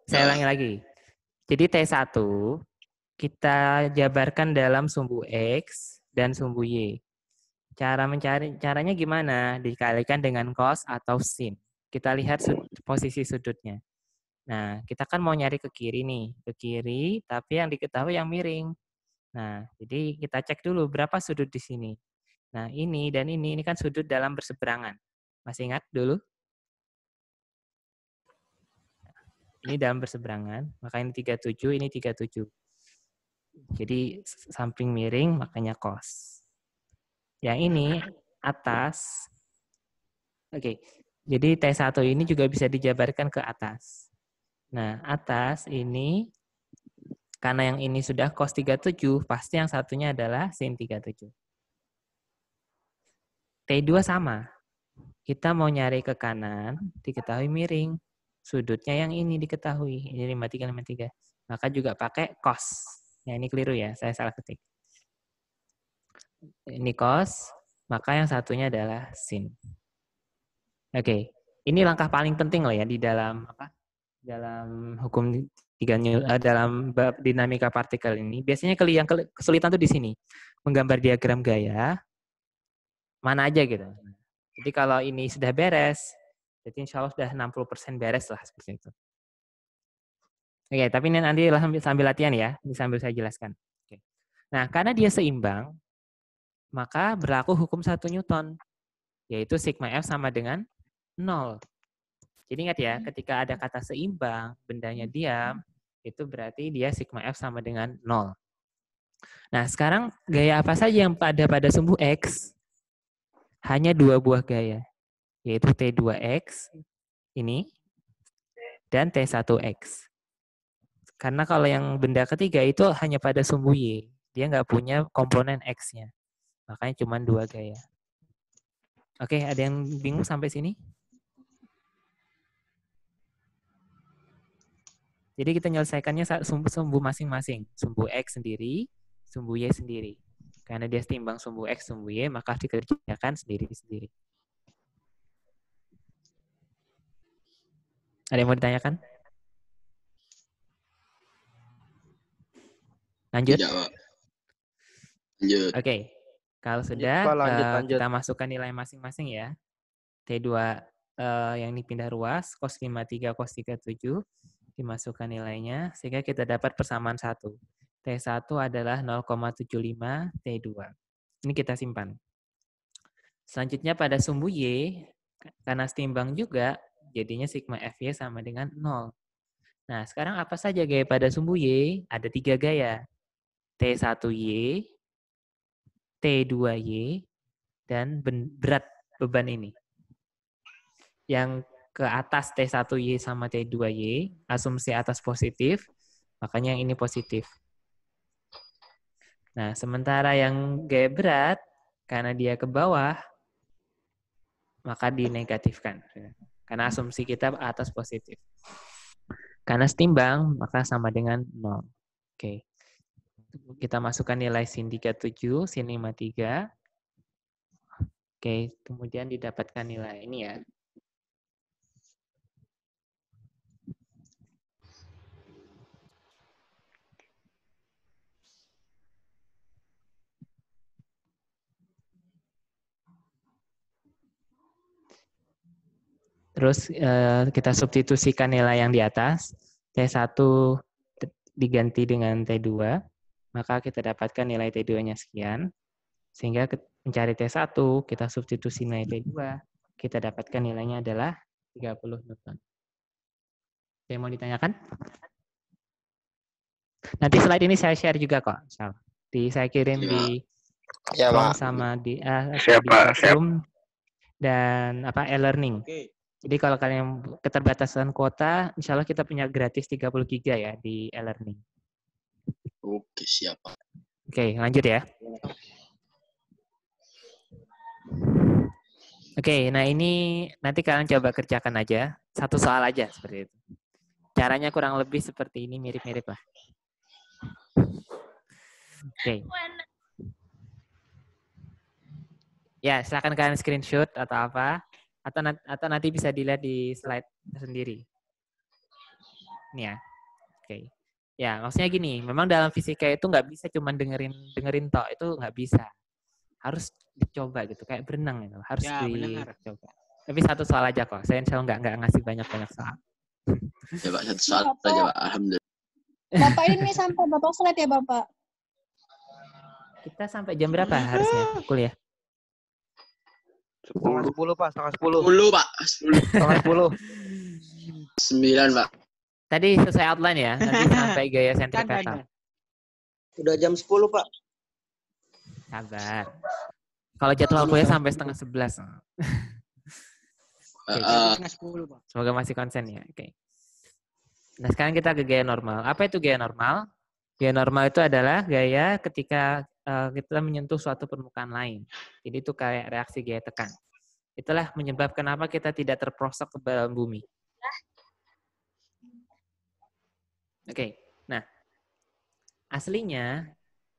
Saya ulangi lagi. Jadi T1 kita jabarkan dalam sumbu X dan sumbu Y. Caranya gimana? Dikalikan dengan cos atau sin. Kita lihat posisi sudutnya. Nah, kita kan mau nyari ke kiri nih. Ke kiri, tapi yang diketahui yang miring. Nah, jadi kita cek dulu berapa sudut di sini. Nah, ini dan ini kan sudut dalam berseberangan. Masih ingat dulu? Ini dalam berseberangan, maka ini 37, ini 37. Jadi samping miring, makanya cos. Yang ini atas. Oke, jadi T1 ini juga bisa dijabarkan ke atas. Nah, atas ini, karena yang ini sudah cos 37, pasti yang satunya adalah sin 37. T2 sama. Kita mau nyari ke kanan, diketahui miring. Sudutnya yang ini diketahui. Ini 53, 53. Maka juga pakai cos. Ya, ini keliru ya, saya salah ketik. Ini cos, maka yang satunya adalah sin. Oke, ini langkah paling penting loh ya di dalam dalam hukum dalam bab dinamika partikel ini. Biasanya yang kesulitan tuh di sini, menggambar diagram gaya mana aja gitu. Jadi kalau ini sudah beres, jadi insya Allah sudah 60% beres lah seperti itu. Oke, tapi ini nanti sambil latihan ya, ini sambil saya jelaskan. Oke. Nah, karena dia seimbang, maka berlaku hukum 1 Newton, yaitu sigma F sama dengan 0. Jadi ingat ya, ketika ada kata seimbang, bendanya diam, itu berarti dia sigma F sama dengan 0. Nah, sekarang gaya apa saja yang ada pada sumbu X? Hanya 2 buah gaya, yaitu T2X, ini, dan T1X. Karena kalau yang benda ketiga itu hanya pada sumbu Y. Dia nggak punya komponen X-nya. Makanya cuma 2 gaya. Oke, ada yang bingung sampai sini? Jadi kita menyelesaikannya sumbu masing-masing. Sumbu X sendiri, sumbu Y sendiri. Karena dia setimbang sumbu X, sumbu Y, maka dikerjakan sendiri-sendiri. Ada yang mau ditanyakan? Lanjut? Tidak, Pak. Lanjut. Oke. Kalau sudah, lanjut. kita masukkan nilai masing-masing ya. T2 yang ini pindah ruas, cos 53, cos 37, dimasukkan nilainya, sehingga kita dapat persamaan 1. T1 adalah 0,75 T2. Ini kita simpan. Selanjutnya pada sumbu Y, karena setimbang juga, jadinya sigma FY sama dengan 0. Nah, sekarang apa saja gaya pada sumbu Y? Ada 3 gaya. T1Y, T2Y, dan berat beban ini. Yang ke atas T1Y sama T2Y, asumsi atas positif, makanya yang ini positif. Nah, sementara yang gaya berat, karena dia ke bawah, maka dinegatifkan. Karena asumsi kita atas positif. Karena setimbang, maka sama dengan 0. Oke. Kita masukkan nilai sin 37, sin 53. Oke, kemudian didapatkan nilai ini ya. Terus kita substitusikan nilai yang di atas. T1 diganti dengan T2. Maka kita dapatkan nilai T2-nya sekian. Sehingga mencari T1, kita substitusi nilai T2. Kita dapatkan nilainya adalah 30 Newton. Oke, mau ditanyakan? Nanti slide ini saya share juga kok. Saya kirim di form sama di Classroom dan e-learning. Jadi kalau kalian keterbatasan kuota, insya Allah kita punya gratis 30 GB ya di e-learning. Oke, siap. Oke, lanjut ya. Oke, nah ini nanti kalian coba kerjakan aja. Satu soal aja seperti itu. Caranya kurang lebih seperti ini, mirip-mirip lah. Oke. Ya, silakan kalian screenshot atau apa. Atau nanti bisa dilihat di slide sendiri. Ini ya. Oke. Ya, maksudnya gini, memang dalam fisika itu nggak bisa cuma dengerin tok, itu nggak bisa. Harus dicoba gitu, kayak berenang gitu. Harus dicoba. Tapi satu soal aja kok. Saya insya Allah nggak ngasih banyak-banyak soal. Ya, Pak, satu soal aja, Pak. Alhamdulillah. Bapak ini sampai berapa slide ya, Bapak? Kita sampai jam berapa harusnya kuliah? 10, Pak. 10, Pak. 10. 9, Pak. Tadi selesai outline ya, nanti sampai gaya sentripetal. Udah jam 10, Pak. Sabar. Kalau jadwal kuliah sampai setengah 11. Semoga masih konsen ya. Oke. Nah, sekarang kita ke gaya normal. Apa itu gaya normal? Gaya normal itu adalah gaya ketika kita menyentuh suatu permukaan lain. Jadi itu kayak reaksi gaya tekan. Itulah menyebabkan kenapa kita tidak terperosok ke dalam bumi. Oke. Nah, aslinya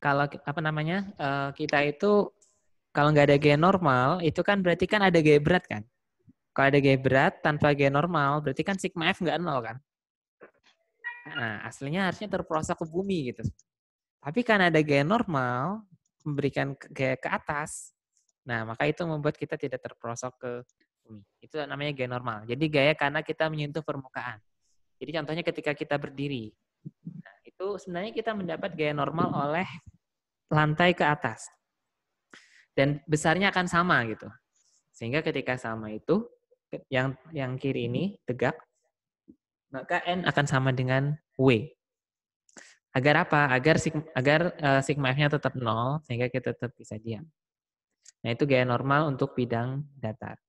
kalau kita itu kalau nggak ada gaya normal, itu kan berarti kan ada gaya berat kan? Kalau ada gaya berat tanpa gaya normal, berarti kan sigma F nggak 0 kan? Nah, aslinya harusnya terperosok ke bumi gitu. Tapi karena ada gaya normal, memberikan gaya ke atas, nah maka itu membuat kita tidak terperosok ke bumi. Itu namanya gaya normal. Jadi gaya karena kita menyentuh permukaan. Jadi contohnya ketika kita berdiri. Nah, itu sebenarnya kita mendapat gaya normal oleh lantai ke atas. Dan besarnya akan sama gitu. Sehingga ketika sama itu, yang kiri ini tegak, maka N akan sama dengan W. Agar apa? Agar sigma F-nya tetap 0, sehingga kita tetap bisa diam. Nah, itu gaya normal untuk bidang datar.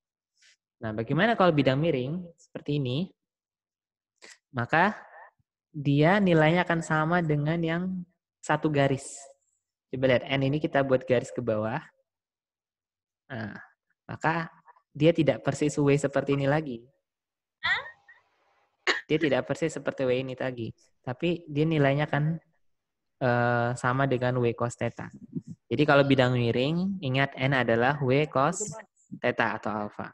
Nah, bagaimana kalau bidang miring? Seperti ini. Maka dia nilainya akan sama dengan yang satu garis. Coba lihat, N ini kita buat garis ke bawah. Nah, maka dia tidak persis W seperti ini lagi. dia tidak persis seperti W ini tadi. Tapi dia nilainya kan sama dengan W cos theta. Jadi kalau bidang miring, ingat N adalah W cos theta atau alfa.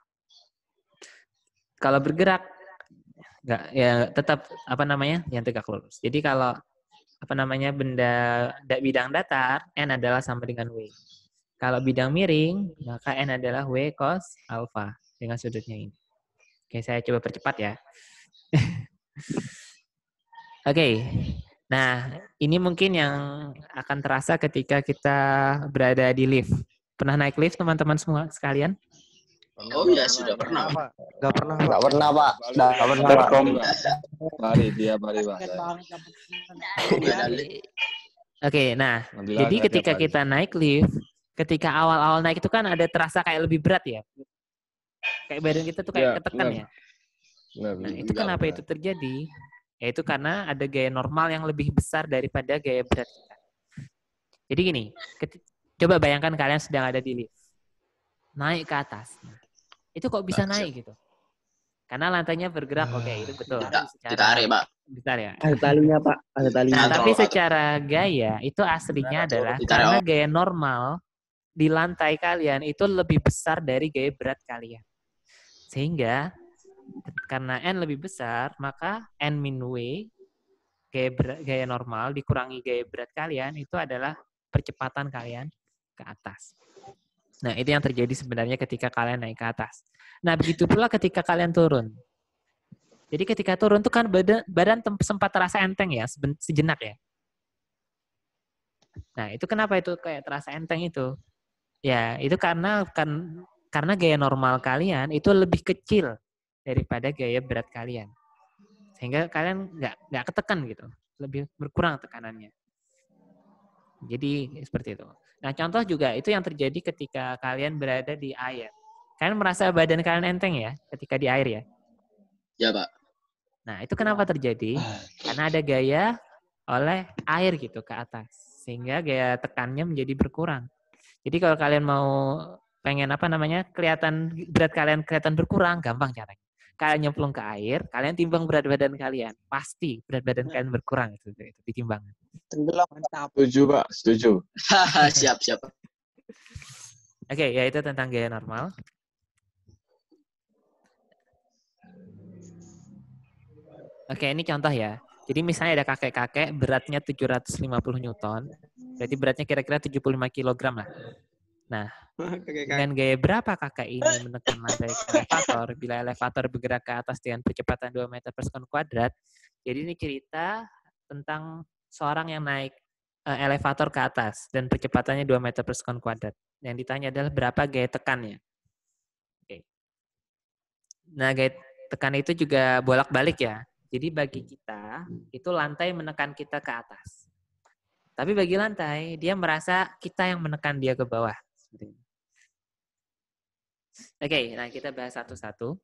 Kalau bergerak, enggak, ya tetap yang tegak lurus. Jadi kalau bidang datar, N adalah sama dengan W. Kalau bidang miring, maka N adalah W cos alfa dengan sudutnya ini. Oke, saya coba percepat ya. Oke, nah ini mungkin yang akan terasa ketika kita berada di lift. Pernah naik lift teman-teman semua sekalian? Oh ya, sudah pernah. Nggak pernah, Pak. Nggak pernah, Pak. Nggak pernah, Pak. Bari Pak. Oke, nah jadi ketika kita naik lift, ketika awal-awal naik itu kan ada terasa kayak lebih berat ya. Kayak badan kita tuh kayak ketekan ya. Nah, itu kenapa itu terjadi? Yaitu karena ada gaya normal yang lebih besar daripada gaya berat kita. Jadi gini, coba bayangkan kalian sedang ada di lift. Naik ke atas. Itu kok bisa naik gitu? Karena lantainya bergerak, oke, itu betul. Ditarik, Pak. Ditarik ya. Ada talinya, Pak. Ada talinya. Nah, tapi secara gaya, itu aslinya adalah karena gaya normal di lantai kalian itu lebih besar dari gaya berat kalian. Sehingga karena N lebih besar, maka N min W, gaya normal dikurangi gaya berat kalian, itu adalah percepatan kalian ke atas. Nah, itu yang terjadi sebenarnya ketika kalian naik ke atas. Nah, begitu pula ketika kalian turun. Jadi ketika turun tuh kan badan sempat terasa enteng ya, sejenak ya. Nah, itu kenapa itu kayak terasa enteng itu? Ya, itu karena gaya normal kalian itu lebih kecil daripada gaya berat kalian. Sehingga kalian nggak ketekan gitu, lebih berkurang tekanannya. Jadi seperti itu. Nah, contoh juga itu yang terjadi ketika kalian berada di air. Kalian merasa badan kalian enteng ya ketika di air ya? Ya, Pak. Nah, itu kenapa terjadi? Karena ada gaya oleh air gitu ke atas. Sehingga gaya tekannya menjadi berkurang. Jadi kalau kalian mau pengen kelihatan berat kalian kelihatan berkurang, gampang caranya. Kalian nyemplung ke air, kalian timbang berat badan kalian. Pasti berat badan kalian berkurang itu ditimbang. Tenggelam. Setuju, Pak. Setuju. Siap. Oke, ya itu tentang gaya normal. Oke, ini contoh ya. Jadi misalnya ada kakek-kakek beratnya 750 Newton, berarti beratnya kira-kira 75 kg lah. Nah, dengan gaya berapa kakak ini menekan lantai elevator, bila elevator bergerak ke atas dengan kecepatan 2 meter per sekon kuadrat, jadi ini cerita tentang seorang yang naik elevator ke atas dan kecepatannya 2 meter per sekon kuadrat. Yang ditanya adalah berapa gaya tekannya. Oke. Nah, gaya tekan itu juga bolak-balik ya. Jadi bagi kita, itu lantai menekan kita ke atas. Tapi bagi lantai, dia merasa kita yang menekan dia ke bawah. Oke, nah kita bahas satu-satu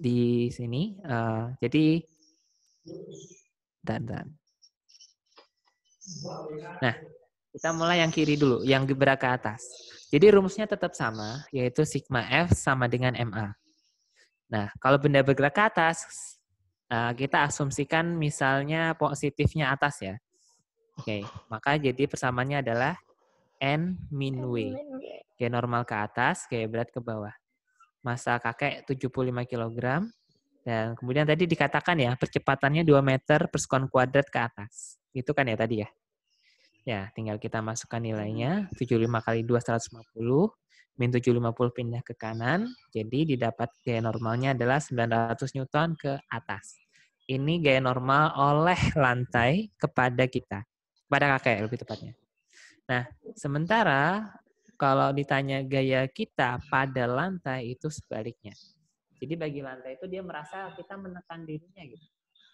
di sini. Jadi, dan. Nah, kita mulai yang kiri dulu, yang bergerak ke atas. Jadi rumusnya tetap sama, yaitu sigma F sama dengan MA. Nah, kalau benda bergerak ke atas, kita asumsikan misalnya positifnya atas ya. Oke, maka jadi persamaannya adalah N min W. Gaya normal ke atas, gaya berat ke bawah. Massa kakek 75 kg. Dan kemudian tadi dikatakan ya, percepatannya 2 meter per sekon kuadrat ke atas. Itu kan ya tadi ya. Ya, tinggal kita masukkan nilainya. 75 kali 2, 150. Min 750 pindah ke kanan. Jadi didapat gaya normalnya adalah 900 Newton ke atas. Ini gaya normal oleh lantai kepada kita. Kepada kakek lebih tepatnya. Nah, sementara kalau ditanya gaya kita pada lantai itu sebaliknya. Jadi bagi lantai itu dia merasa kita menekan dirinya gitu.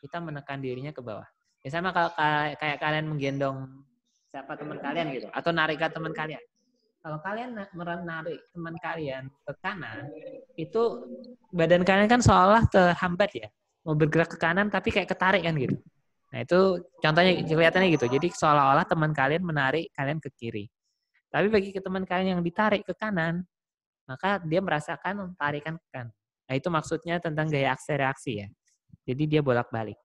Kita menekan dirinya ke bawah. Ya sama kalau kayak kalian menggendong siapa teman kalian gitu. Atau narik ke teman kalian. Kalau kalian menarik teman kalian ke kanan, itu badan kalian kan seolah terhambat ya. Mau bergerak ke kanan tapi kayak ketarik kan gitu. Nah itu contohnya kelihatannya gitu. Jadi seolah-olah teman kalian menarik kalian ke kiri. Tapi bagi teman kalian yang ditarik ke kanan, maka dia merasakan tarikan ke kanan. Nah itu maksudnya tentang gaya aksi reaksi ya. Jadi dia bolak-balik.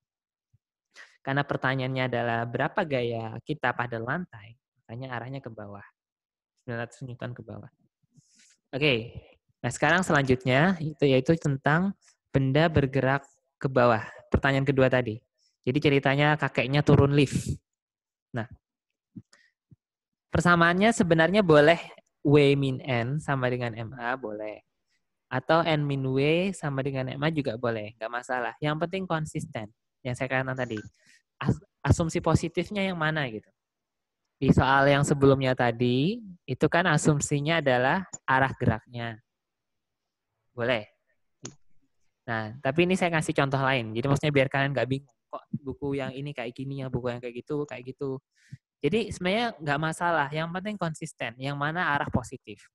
Karena pertanyaannya adalah berapa gaya kita pada lantai, makanya arahnya ke bawah. 900 Newton ke bawah. Oke. Nah, sekarang selanjutnya yaitu tentang benda bergerak ke bawah. Pertanyaan kedua tadi. Jadi ceritanya kakeknya turun lift. Nah, persamaannya sebenarnya boleh W min N sama dengan MA boleh. Atau N min W sama dengan MA juga boleh. Nggak masalah. Yang penting konsisten. Yang saya katakan tadi. Asumsi positifnya yang mana gitu. Di soal yang sebelumnya tadi, itu kan asumsinya adalah arah geraknya. Boleh. Nah, tapi ini saya kasih contoh lain. Jadi maksudnya biar kalian nggak bingung. Kok buku yang ini kayak gini, yang buku yang kayak gitu. Jadi sebenarnya nggak masalah. Yang penting konsisten. Yang mana arah positif.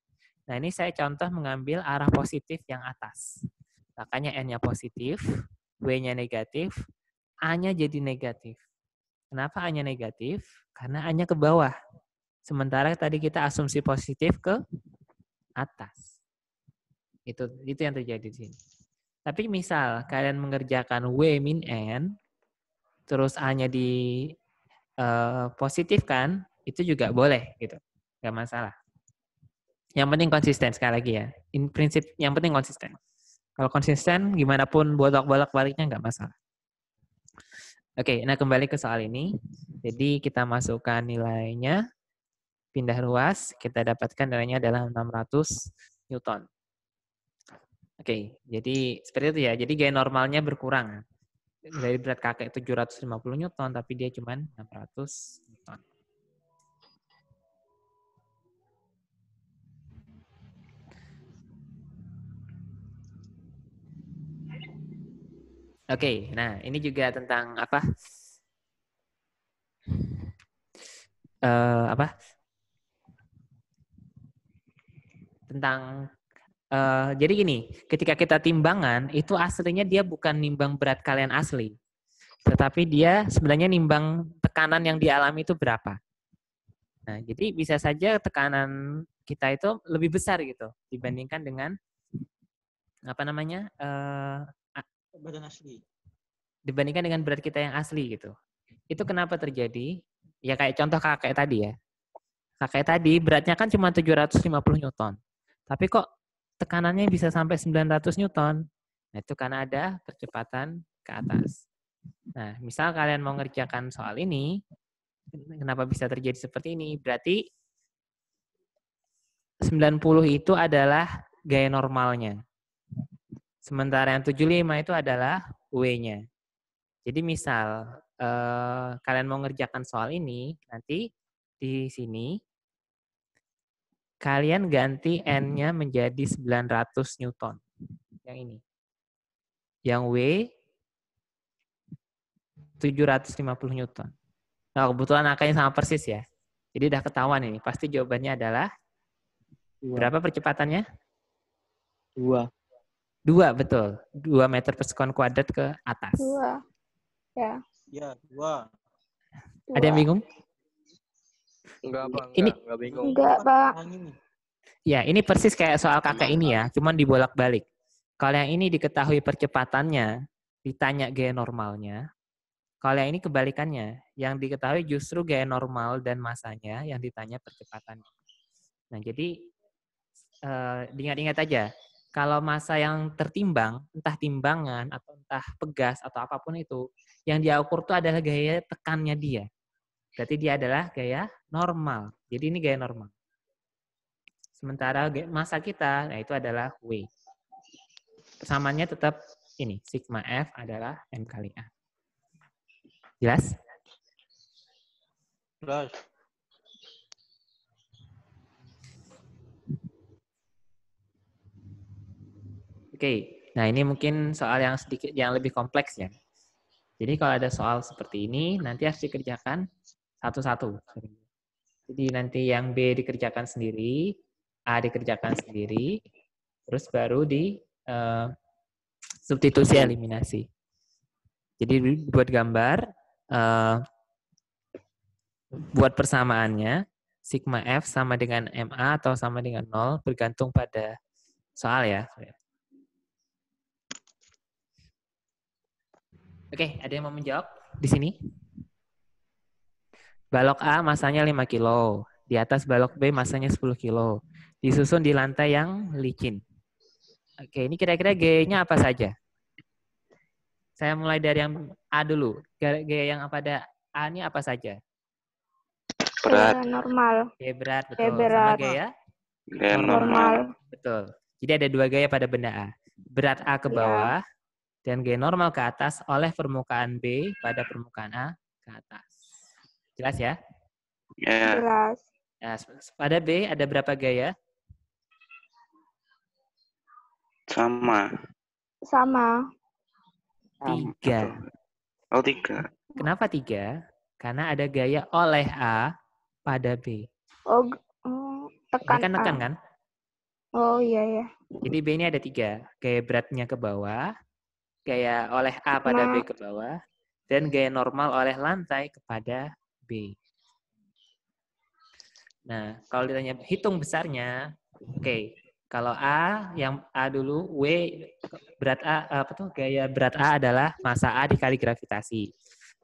Nah, ini saya contoh mengambil arah positif yang atas. Makanya N-nya positif, W-nya negatif, A-nya jadi negatif. Kenapa A-nya negatif? Karena A-nya ke bawah. Sementara tadi kita asumsi positif ke atas. Itu yang terjadi di sini. Tapi misal kalian mengerjakan W min N, terus A-nya di positifkan, itu juga boleh gitu. Nggak masalah. Yang penting konsisten sekali lagi ya. Prinsip yang penting konsisten. Kalau konsisten, gimana pun bolak-baliknya nggak masalah. Oke, nah kembali ke soal ini. Jadi kita masukkan nilainya, pindah ruas, kita dapatkan nilainya adalah 600 Newton. Oke, jadi seperti itu ya. Jadi gaya normalnya berkurang. Dari berat kakek 750 Newton, tapi dia cuma 600 Newton. Oke, nah ini juga tentang apa? Tentang jadi gini, ketika kita timbangan itu aslinya dia bukan nimbang berat kalian asli, tetapi dia sebenarnya nimbang tekanan yang dialami itu berapa. Nah, jadi bisa saja tekanan kita itu lebih besar gitu dibandingkan dengan badan asli. Dibandingkan dengan berat kita yang asli gitu. Itu kenapa terjadi? Ya kayak contoh kakek tadi ya. Kakek tadi beratnya kan cuma 750 Newton. Tapi kok tekanannya bisa sampai 900 Newton? Nah, itu karena ada percepatan ke atas. Nah, misal kalian mau ngerjakan soal ini, kenapa bisa terjadi seperti ini? Berarti 90 itu adalah gaya normalnya. Sementara yang 75 itu adalah W-nya. Jadi misal kalian mau ngerjakan soal ini, nanti di sini kalian ganti N-nya menjadi 900 Newton. Yang ini. Yang W 750 Newton. Nah, kebetulan angkanya sama persis ya. Jadi udah ketahuan ini. Pasti jawabannya adalah 2. Berapa percepatannya? 2. 2, betul. 2 meter per sekon kuadrat ke atas. 2. Ya. Ya, 2. Ada yang bingung? Enggak, Bang. Enggak bingung. Enggak, Pak. Ya, ini persis kayak soal kakek ini ya, cuman dibolak-balik. Kalau yang ini diketahui percepatannya, ditanya gaya normalnya. Kalau yang ini kebalikannya, yang diketahui justru gaya normal dan masanya, yang ditanya percepatannya. Nah, jadi diingat-ingat aja, kalau massa yang tertimbang, entah timbangan atau entah pegas atau apapun itu, yang diukur itu adalah gaya tekannya dia. Berarti dia adalah gaya normal. Jadi ini gaya normal. Sementara massa kita, nah itu adalah W. Persamaannya tetap ini, sigma F adalah M kali A. Jelas? Jelas. Oke, nah ini mungkin soal yang sedikit yang lebih kompleks ya. Jadi kalau ada soal seperti ini, nanti harus dikerjakan satu-satu. Jadi nanti yang B dikerjakan sendiri, A dikerjakan sendiri, terus baru di substitusi eliminasi. Jadi buat gambar, buat persamaannya, sigma F sama dengan MA atau sama dengan 0, bergantung pada soal ya. Oke, ada yang mau menjawab di sini? Balok A masanya 5 kilo. Di atas balok B masanya 10 kilo. Disusun di lantai yang licin. Oke, ini kira-kira gayanya apa saja? Saya mulai dari yang A dulu. Gaya yang pada A ini apa saja? Berat. Normal. Gaya berat, betul. Gaya berat. Sama gaya? Gaya normal. Betul. Jadi ada 2 gaya pada benda A. Berat A ke bawah, dan gaya normal ke atas oleh permukaan B pada permukaan A ke atas. Jelas ya? Ya. Jelas. Nah, pada B ada berapa gaya? Sama. 3. Oh, 3. Kenapa 3? Karena ada gaya oleh A pada B. Oh, tekan Ini kan tekan kan? Oh iya. Jadi B ini ada 3. Gaya beratnya ke bawah, gaya oleh A pada B ke bawah, dan gaya normal oleh lantai kepada B. Nah, kalau ditanya hitung besarnya, oke. Kalau A, yang A dulu, W berat A, gaya berat A adalah massa A dikali gravitasi.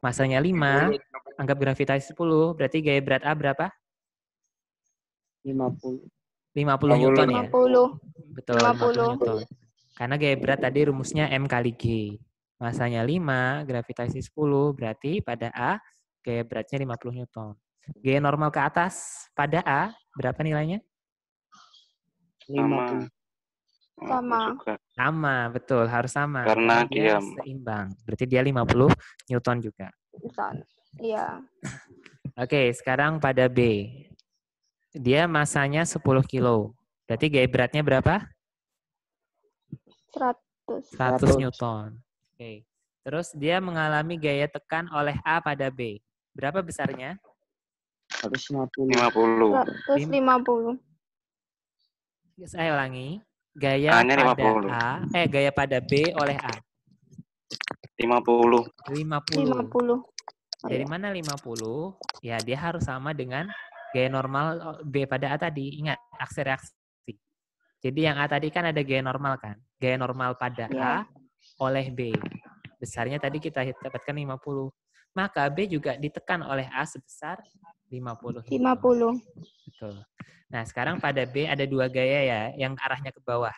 Massanya 5, anggap gravitasi 10, berarti gaya berat A berapa? 50 Newton ya? 50. Betul, 50 Newton. Karena gaya berat tadi rumusnya M kali G. Massanya 5, gravitasi 10, berarti pada A gaya beratnya 50 Newton. Gaya normal ke atas pada A berapa nilainya? 50. Sama, betul, harus sama. Karena dia dia seimbang. Berarti dia 50 Newton juga. Iya. Oke, sekarang pada B. Dia masanya 10 kilo. Berarti gaya beratnya berapa? 100 Newton. Oke. Terus dia mengalami gaya tekan oleh A pada B. Berapa besarnya? 150. 150. Saya ulangi. Gaya pada A, gaya pada B oleh A. 50. Dari mana 50? Ya, dia harus sama dengan gaya normal B pada A tadi. Ingat, aksi reaksi. Jadi yang A tadi kan ada gaya normal kan? Gaya normal pada A oleh B. Besarnya tadi kita dapatkan 50. Maka B juga ditekan oleh A sebesar 50. Betul. Nah, sekarang pada B ada 2 gaya ya, yang arahnya ke bawah.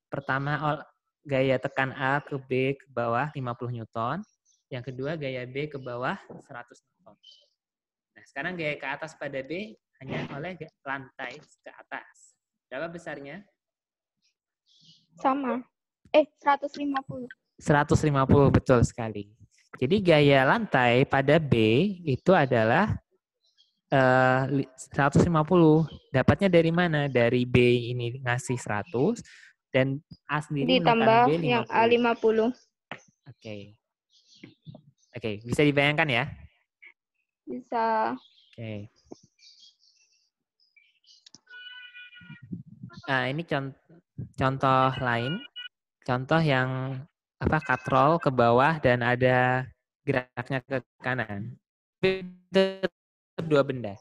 Pertama, gaya tekan A ke B ke bawah 50 Newton. Yang kedua, gaya B ke bawah 100 Newton. Nah, sekarang gaya ke atas pada B hanya oleh lantai ke atas. Berapa besarnya? Sama. 150. 150, betul sekali. Jadi gaya lantai pada B itu adalah 150. Dapatnya dari mana? Dari B ini ngasih 100 dan A sendiri ditambah menekan B 50. Yang A 50. Oke, bisa dibayangkan ya? Bisa. Oke. Nah, ini contoh lain. Contoh yang katrol ke bawah dan ada geraknya ke kanan. Itu 2 benda.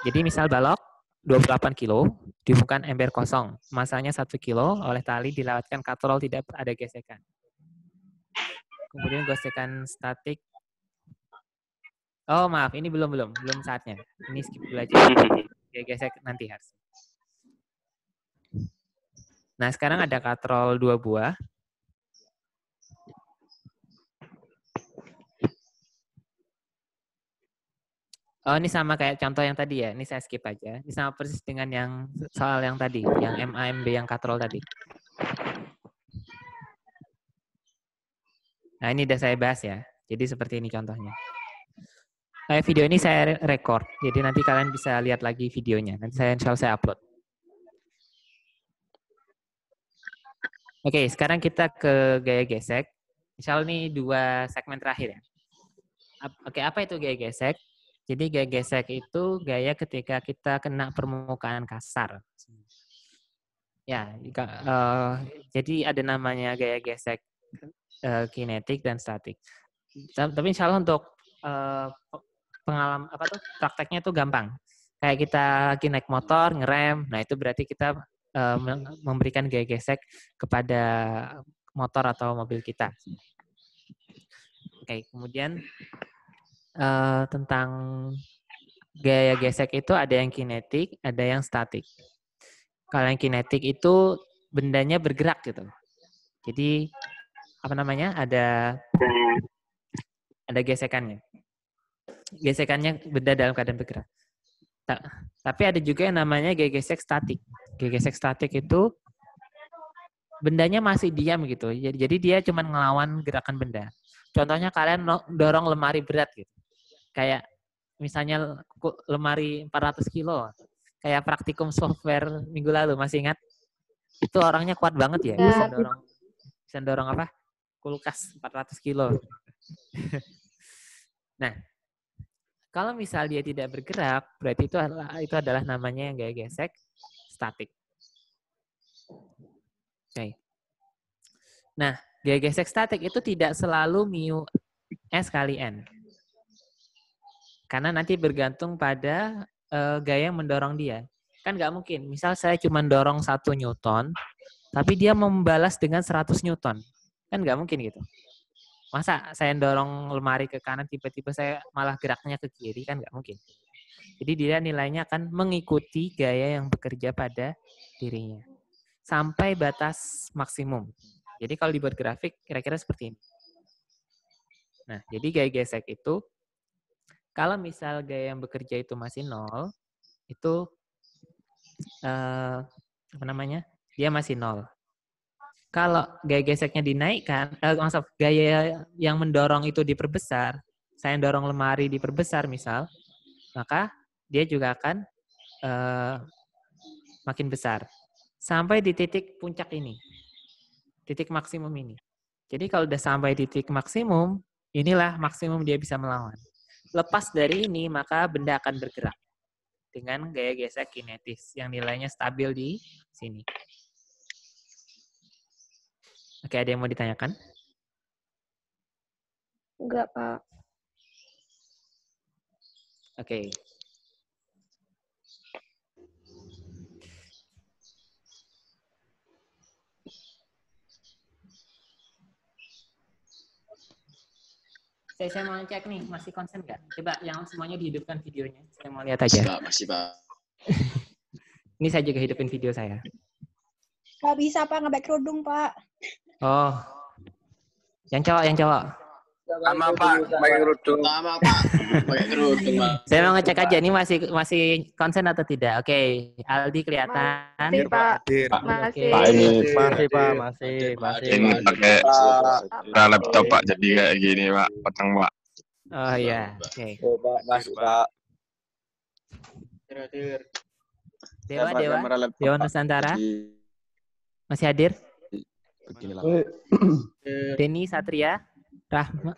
Jadi misal balok 28 kilo, dihubungkan ember kosong, masanya 1 kilo, oleh tali dilewatkan katrol tidak ada gesekan. Kemudian gesekan statik. Oh maaf, ini belum saatnya. Ini skip dulu aja. Gesek nanti harus. Nah sekarang ada katrol 2 buah. Oh, ini sama kayak contoh yang tadi ya. Ini saya skip aja. Ini sama persis dengan yang soal yang tadi, yang MAMB yang katrol tadi. Nah, ini udah saya bahas ya. Jadi seperti ini contohnya. Video ini saya record. Jadi nanti kalian bisa lihat lagi videonya. Nanti saya upload. Oke, sekarang kita ke gaya gesek. Misal ini 2 segmen terakhir ya. Oke, apa itu gaya gesek? Jadi gaya gesek itu gaya ketika kita kena permukaan kasar. Ya, jadi ada namanya gaya gesek kinetik dan statik. Tapi insya Allah untuk pengalaman prakteknya itu gampang. Kayak kita naik motor, ngerem, nah itu berarti kita memberikan gaya gesek kepada motor atau mobil kita. Oke, kemudian tentang gaya gesek itu ada yang kinetik, ada yang statik. Kalau yang kinetik itu bendanya bergerak gitu. Jadi apa namanya? Ada gesekannya. Gesekannya benda dalam keadaan bergerak. Tapi ada juga yang namanya gaya gesek statik. Gaya gesek statik itu bendanya masih diam gitu. Jadi dia cuma ngelawan gerakan benda. Contohnya kalian dorong lemari berat gitu. Kayak misalnya lemari 400 kilo. Kayak praktikum software minggu lalu, masih ingat? Itu orangnya kuat banget ya. Bisa dorong apa? Kulkas 400 kilo. Nah, kalau misal dia tidak bergerak, berarti itu adalah namanya yang gaya gesek statik. Oke. Nah, gaya gesek statik itu tidak selalu mu S kali N. Karena nanti bergantung pada gaya yang mendorong dia. Kan nggak mungkin. Misal saya cuma dorong 1 Newton, tapi dia membalas dengan 100 Newton. Kan nggak mungkin gitu. Masa saya dorong lemari ke kanan, tiba-tiba saya malah geraknya ke kiri, kan nggak mungkin. Jadi dia nilainya akan mengikuti gaya yang bekerja pada dirinya. Sampai batas maksimum. Jadi kalau dibuat grafik, kira-kira seperti ini. Nah, jadi gaya gesek itu, kalau misal gaya yang bekerja itu masih 0, itu, dia masih 0. Kalau gaya geseknya dinaikkan, gaya yang mendorong itu diperbesar, saya dorong lemari diperbesar misal, maka dia juga akan makin besar. Sampai di titik puncak ini, titik maksimum ini. Jadi kalau udah sampai di titik maksimum, inilah maksimum dia bisa melawan. Lepas dari ini, maka benda akan bergerak dengan gaya gesek kinetis yang nilainya stabil di sini. Oke, ada yang mau ditanyakan? Enggak, Pak. Oke. Saya mau cek nih, masih konsen nggak? Coba yang semuanya dihidupkan videonya. Saya mau lihat aja. Masih, Pak. Ini saya juga hidupin video saya. Nggak bisa, Pak. Ngebek kerudung, Pak. Oh. Yang cowok. Sama Pak, pakai kerudung. Sama Pak, pakai kerudung, Pak. Saya mau ngecek aja ini masih konsen atau tidak. Oke, Aldi kelihatan. Masih, Pak. Masih. Masih. Ini pakai laptop Pak, jadi kayak gini Pak, potong Pak. Oh iya, oke. Masih Pak. Dewa Nusantara. Masih hadir? Beginilah. Denny Satria, Rahmat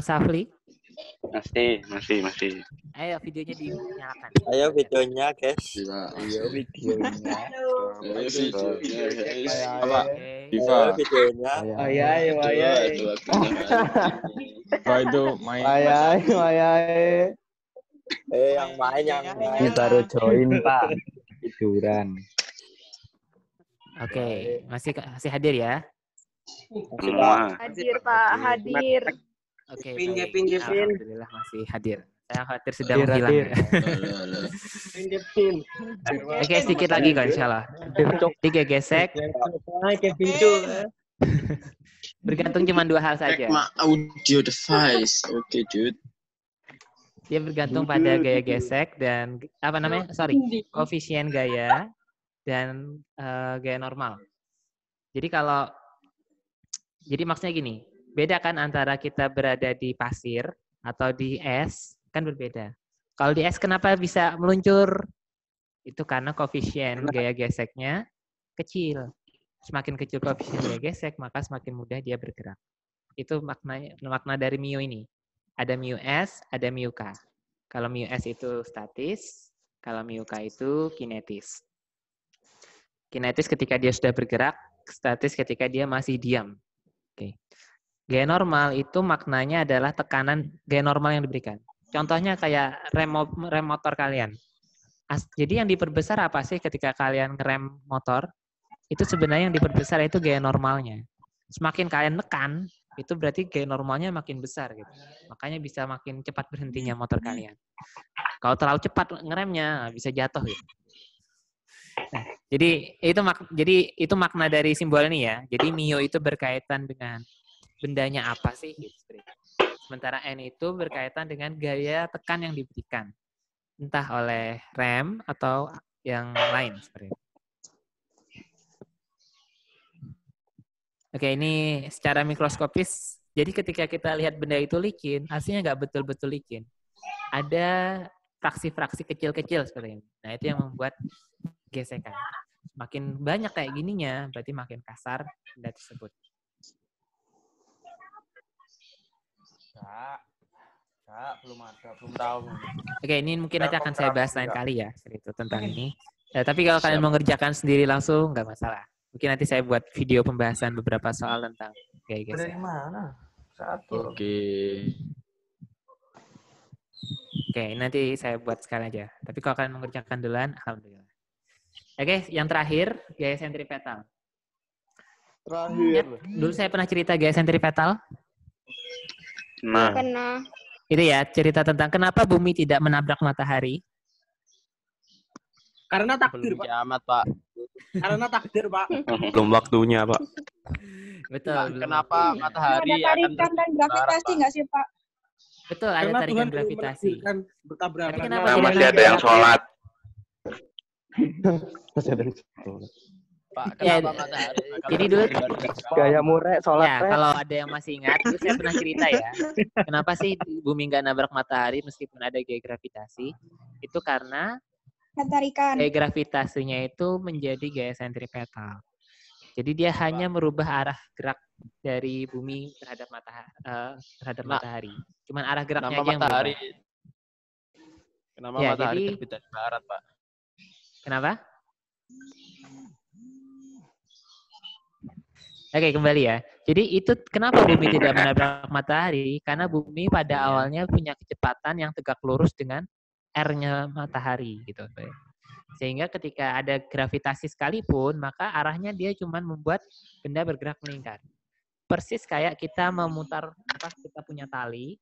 Safli. Masih. Ayo videonya dinyalakan. Ayo videonya, guys. Ayo videonya. Apa? Diva. Videonya. Ayo. Apa itu main? Yang main. Ini baru join Pak. Tiduran. Oke, masih hadir ya? Semua. Hadir, Pak. Hadir. Oke, Pinggir. Alhamdulillah masih hadir. Saya khawatir sudah menghilang. Oke, sedikit lagi kok insya Allah. 3 gesek. Bergantung cuma 2 hal saja. Audio device. Oke, dude. Dia bergantung pada gaya gesek dan koefisien gaya dan gaya normal. Jadi maksudnya gini, beda kan antara kita berada di pasir atau di es, kan berbeda. Kalau di es kenapa bisa meluncur? Itu karena koefisien gaya geseknya kecil. Semakin kecil koefisien gaya gesek, maka semakin mudah dia bergerak. Itu makna dari mu ini. Ada mu S, ada mu K. Kalau mu S itu statis, kalau mu K itu kinetis. Kinetis ketika dia sudah bergerak, statis ketika dia masih diam. Oke. Gaya normal itu maknanya adalah tekanan gaya normal yang diberikan. Contohnya kayak rem motor kalian. Jadi yang diperbesar apa sih ketika kalian ngerem motor? Itu sebenarnya yang diperbesar itu gaya normalnya. Semakin kalian nekan, itu berarti gaya normalnya makin besar gitu. Makanya bisa makin cepat berhentinya motor kalian. Kalau terlalu cepat ngeremnya bisa jatuh gitu. Nah, jadi itu makna dari simbol ini ya. Jadi mio itu berkaitan dengan bendanya apa sih gitu. Sementara N itu berkaitan dengan gaya tekan yang diberikan. Entah oleh rem atau yang lain seperti itu. Oke, ini secara mikroskopis. Jadi ketika kita lihat benda itu licin, hasilnya nggak betul-betul licin. Ada fraksi-fraksi kecil-kecil seperti ini. Nah, itu yang membuat gesekan. Makin banyak kayak gininya, berarti makin kasar benda tersebut. Belum ada, belum tahu. Oke, ini mungkin nanti akan saya bahas lain kali ya, cerita tentang ini. Ya, tapi kalau kalian mau ngerjakan sendiri langsung, nggak masalah. Mungkin nanti saya buat video pembahasan beberapa soal tentang gaya gesek. Dari mana? Satu. Oke, nanti saya buat sekali aja. Tapi kalau kalian mengerjakan duluan, alhamdulillah. Oke, yang terakhir, gaya sentripetal. Terakhir. Dulu saya pernah cerita gaya sentripetal. Nah, Pernah. Itu ya, cerita tentang kenapa bumi tidak menabrak matahari. Karena takdir, Belum Pak. kiamat, Pak. Karena takdir, Pak. Belum waktunya, Pak. Betul. Kenapa matahari Ada akan tarikan dan gravitasi nggak sih, Pak? Betul, ada Karena tarikan Tuhan belum gravitasi. menakdirkan bertabrakan. Tapi kenapa nah tidak masih ada yang menabrak? sholat. Masih ada yang satu. Pak, Ya, kenapa matahari akan jadi dulu Gaya murek ya, kalau ada yang masih ingat, dulu saya pernah cerita ya. Kenapa sih bumi nggak nabrak matahari meskipun ada gaya gravitasi? Itu karena Tarikan. gaya gravitasinya itu menjadi gaya sentripetal. Jadi dia hanya merubah arah gerak dari bumi terhadap matahari. Cuman arah geraknya Kenapa aja yang matahari? berubah. Kenapa Ya, matahari jadi- terbit dari barat, Pak? Kenapa? Oke, kembali ya. Jadi itu kenapa bumi tidak menabrak matahari? Karena bumi pada awalnya punya kecepatan yang tegak lurus dengan R-nya matahari gitu. Sehingga ketika ada gravitasi sekalipun, maka arahnya dia cuma membuat benda bergerak melingkar. Persis kayak kita memutar kita punya tali,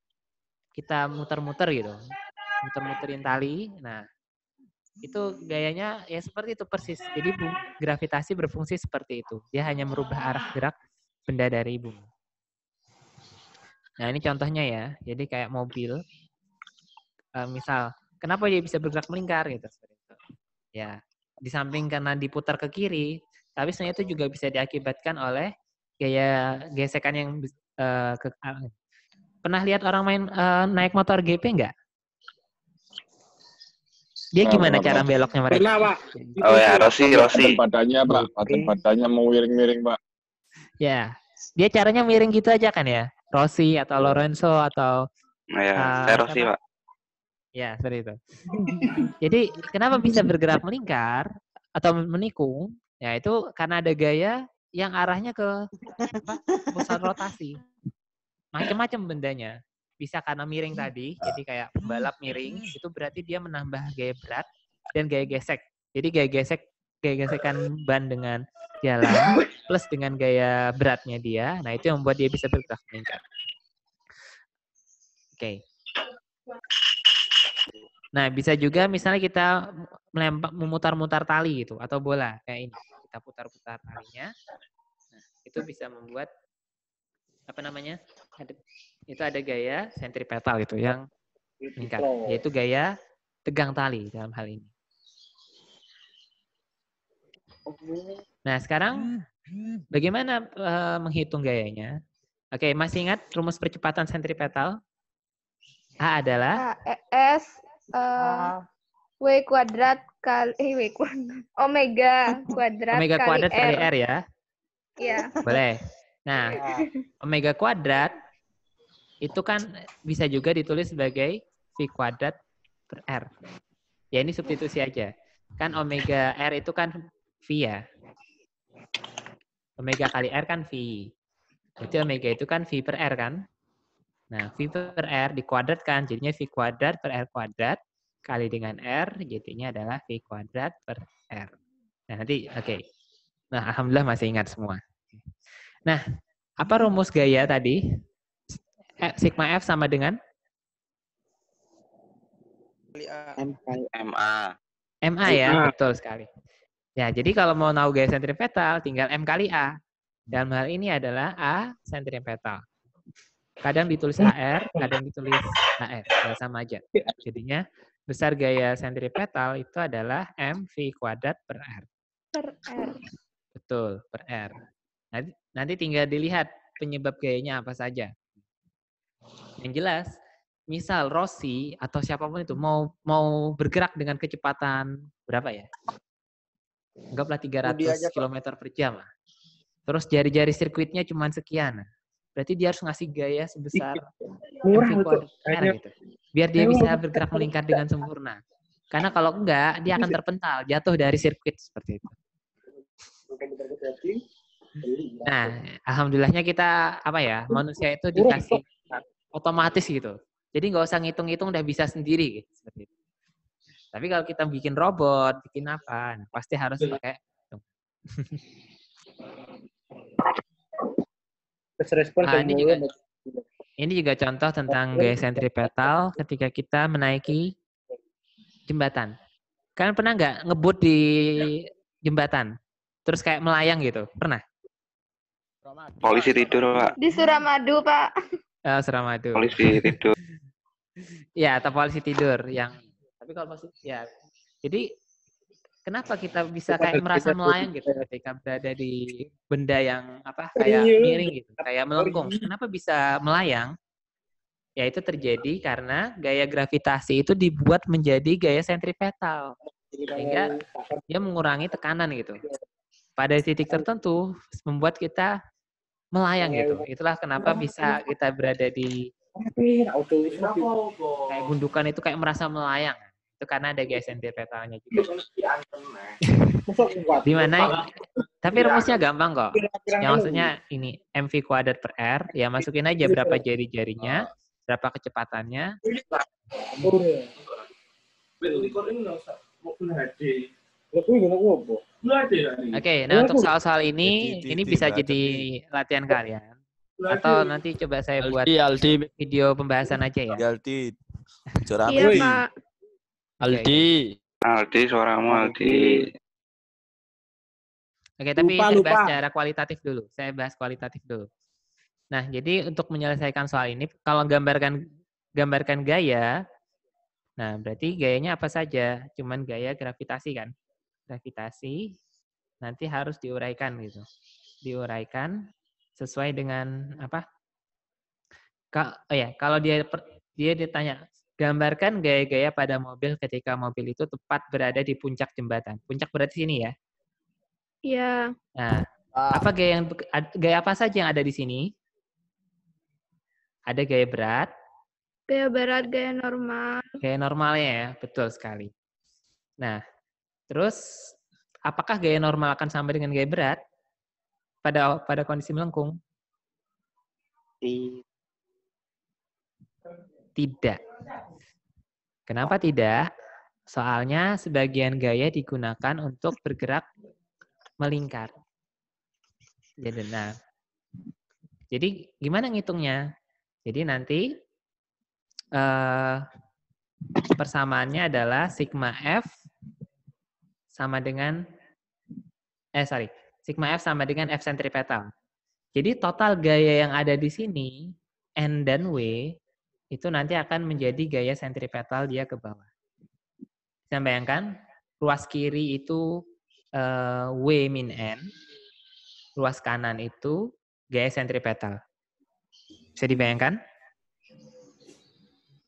kita muter-muter gitu. Muter-muterin tali. Nah, itu gayanya ya seperti itu persis. Jadi gravitasi berfungsi seperti itu. Dia hanya merubah arah gerak benda dari bumi. Nah, ini contohnya ya. Jadi kayak mobil. Misal, kenapa dia bisa bergerak melingkar gitu. Ya, di samping karena diputar ke kiri, tapi sebenarnya itu juga bisa diakibatkan oleh gaya gesekan yang pernah lihat orang main naik motor GP nggak? Dia gimana cara beloknya mereka? Pernah, Pak. Oh ya, Rossi. Badannya, Pak. Badannya mau miring-miring, Pak. Ya, dia caranya miring gitu aja kan ya? Rossi atau Lorenzo atau Nah, ya, saya Rossi, Pak. ya, seperti itu. Jadi, kenapa bisa bergerak melingkar atau menikung? Ya, itu karena ada gaya yang arahnya ke pusat rotasi. Macam-macam bendanya. Bisa karena miring tadi, jadi kayak pembalap miring, itu berarti dia menambah gaya berat dan gaya gesek. Jadi gaya gesekan ban dengan jalan plus dengan gaya beratnya dia, nah itu yang membuat dia bisa bergerak melingkar. Oke. Nah, bisa juga misalnya kita memutar-mutar tali gitu atau bola kayak ini. Kita putar-putar talinya. Nah, itu bisa membuat apa namanya? Itu ada gaya sentripetal gitu yang meningkat, yaitu gaya tegang tali dalam hal ini. Nah, sekarang bagaimana menghitung gayanya? Oke, masih ingat rumus percepatan sentripetal? A adalah S W kuadrat kali omega kuadrat kali R ya? Iya. Boleh. Nah, omega kuadrat itu kan bisa juga ditulis sebagai V kuadrat per R. Ya, ini substitusi aja. Kan omega R itu kan V ya. Omega kali R kan V. Berarti omega itu kan V per R kan? Nah, V per R dikuadratkan, jadinya V kuadrat per R kuadrat kali dengan R, jadinya adalah V kuadrat per R. Nah, nanti, oke. Nah, alhamdulillah masih ingat semua. Nah, Apa rumus gaya tadi? Sigma F sama dengan? MA. MA ya, betul sekali. Ya, jadi kalau mau tahu gaya sentripetal, tinggal M kali A. Dalam hal ini adalah A sentripetal. Kadang ditulis AR, kadang ditulis AR. Ya, sama aja. Jadinya besar gaya sentripetal itu adalah MV kuadrat per R. Per R. Betul, per R. Nanti tinggal dilihat penyebab gayanya apa saja. Yang jelas, misal Rossi atau siapapun itu mau bergerak dengan kecepatan berapa ya? Anggaplah 300 km per jam lah. Terus jari-jari sirkuitnya cuma sekian. Berarti dia harus ngasih gaya sebesar MV kuadrat R gitu. Biar dia bisa bergerak melingkar dengan sempurna. Karena kalau enggak, dia akan terpental, jatuh dari sirkuit seperti itu. Nah, alhamdulillahnya kita manusia itu dikasih otomatis gitu. Jadi nggak usah ngitung-ngitung udah bisa sendiri gitu, seperti itu. Tapi kalau kita bikin robot, bikin apa, pasti harus pakai hitung. Ini juga contoh tentang gaya sentripetal ketika kita menaiki jembatan. Kalian pernah nggak ngebut di jembatan? Terus kayak melayang gitu? Pernah? Polisi tidur, Pak. Di Suramadu, Pak. Suramadu. Polisi tidur. Ya, atau polisi tidur yang. Tapi kalau ya, jadi kenapa kita bisa kayak merasa melayang gitu ketika berada di benda yang kayak miring gitu, kayak melengkung. Kenapa bisa melayang? Ya itu terjadi karena gaya gravitasi itu dibuat menjadi gaya sentripetal, sehingga dia mengurangi tekanan gitu. Pada titik tertentu membuat kita melayang gitu. Itulah kenapa bisa kita berada di kayak gundukan itu kayak merasa melayang. Itu karena ada gaya sentripetalnya juga. Di mana? Tapi rumusnya gampang kok. Yang maksudnya ini MV kuadrat per R, ya masukin aja berapa jari-jarinya, berapa kecepatannya. Oke, nah untuk soal-soal ini bisa jadi latihan kalian. Atau nanti coba saya buat video pembahasan aja ya. Aldi. Iya, Pak. Aldi, suaramu Aldi. Oke, tapi saya bahas secara kualitatif dulu. Saya bahas kualitatif dulu. Nah, jadi untuk menyelesaikan soal ini, kalau gambarkan gaya, nah berarti gayanya apa saja? Cuman gaya gravitasi kan? Gravitasi nanti harus diuraikan gitu. Diuraikan sesuai dengan apa? Kalau dia ditanya, gambarkan gaya-gaya pada mobil ketika mobil itu tepat berada di puncak jembatan. Puncak berarti sini ya? Iya. Nah, gaya apa saja yang ada di sini? Ada gaya berat. Gaya berat, gaya normal. Gaya normalnya ya, betul sekali. Nah, terus apakah gaya normal akan sama dengan gaya berat pada kondisi melengkung? Tidak. Kenapa tidak? Soalnya sebagian gaya digunakan untuk bergerak melingkar. Jadi gimana ngitungnya? Jadi nanti persamaannya adalah sigma F sama dengan sigma F sama dengan F sentripetal. Jadi total gaya yang ada di sini N dan W itu nanti akan menjadi gaya sentripetal dia ke bawah. Bisa bayangkan, ruas kiri itu W min N, ruas kanan itu gaya sentripetal. Bisa dibayangkan?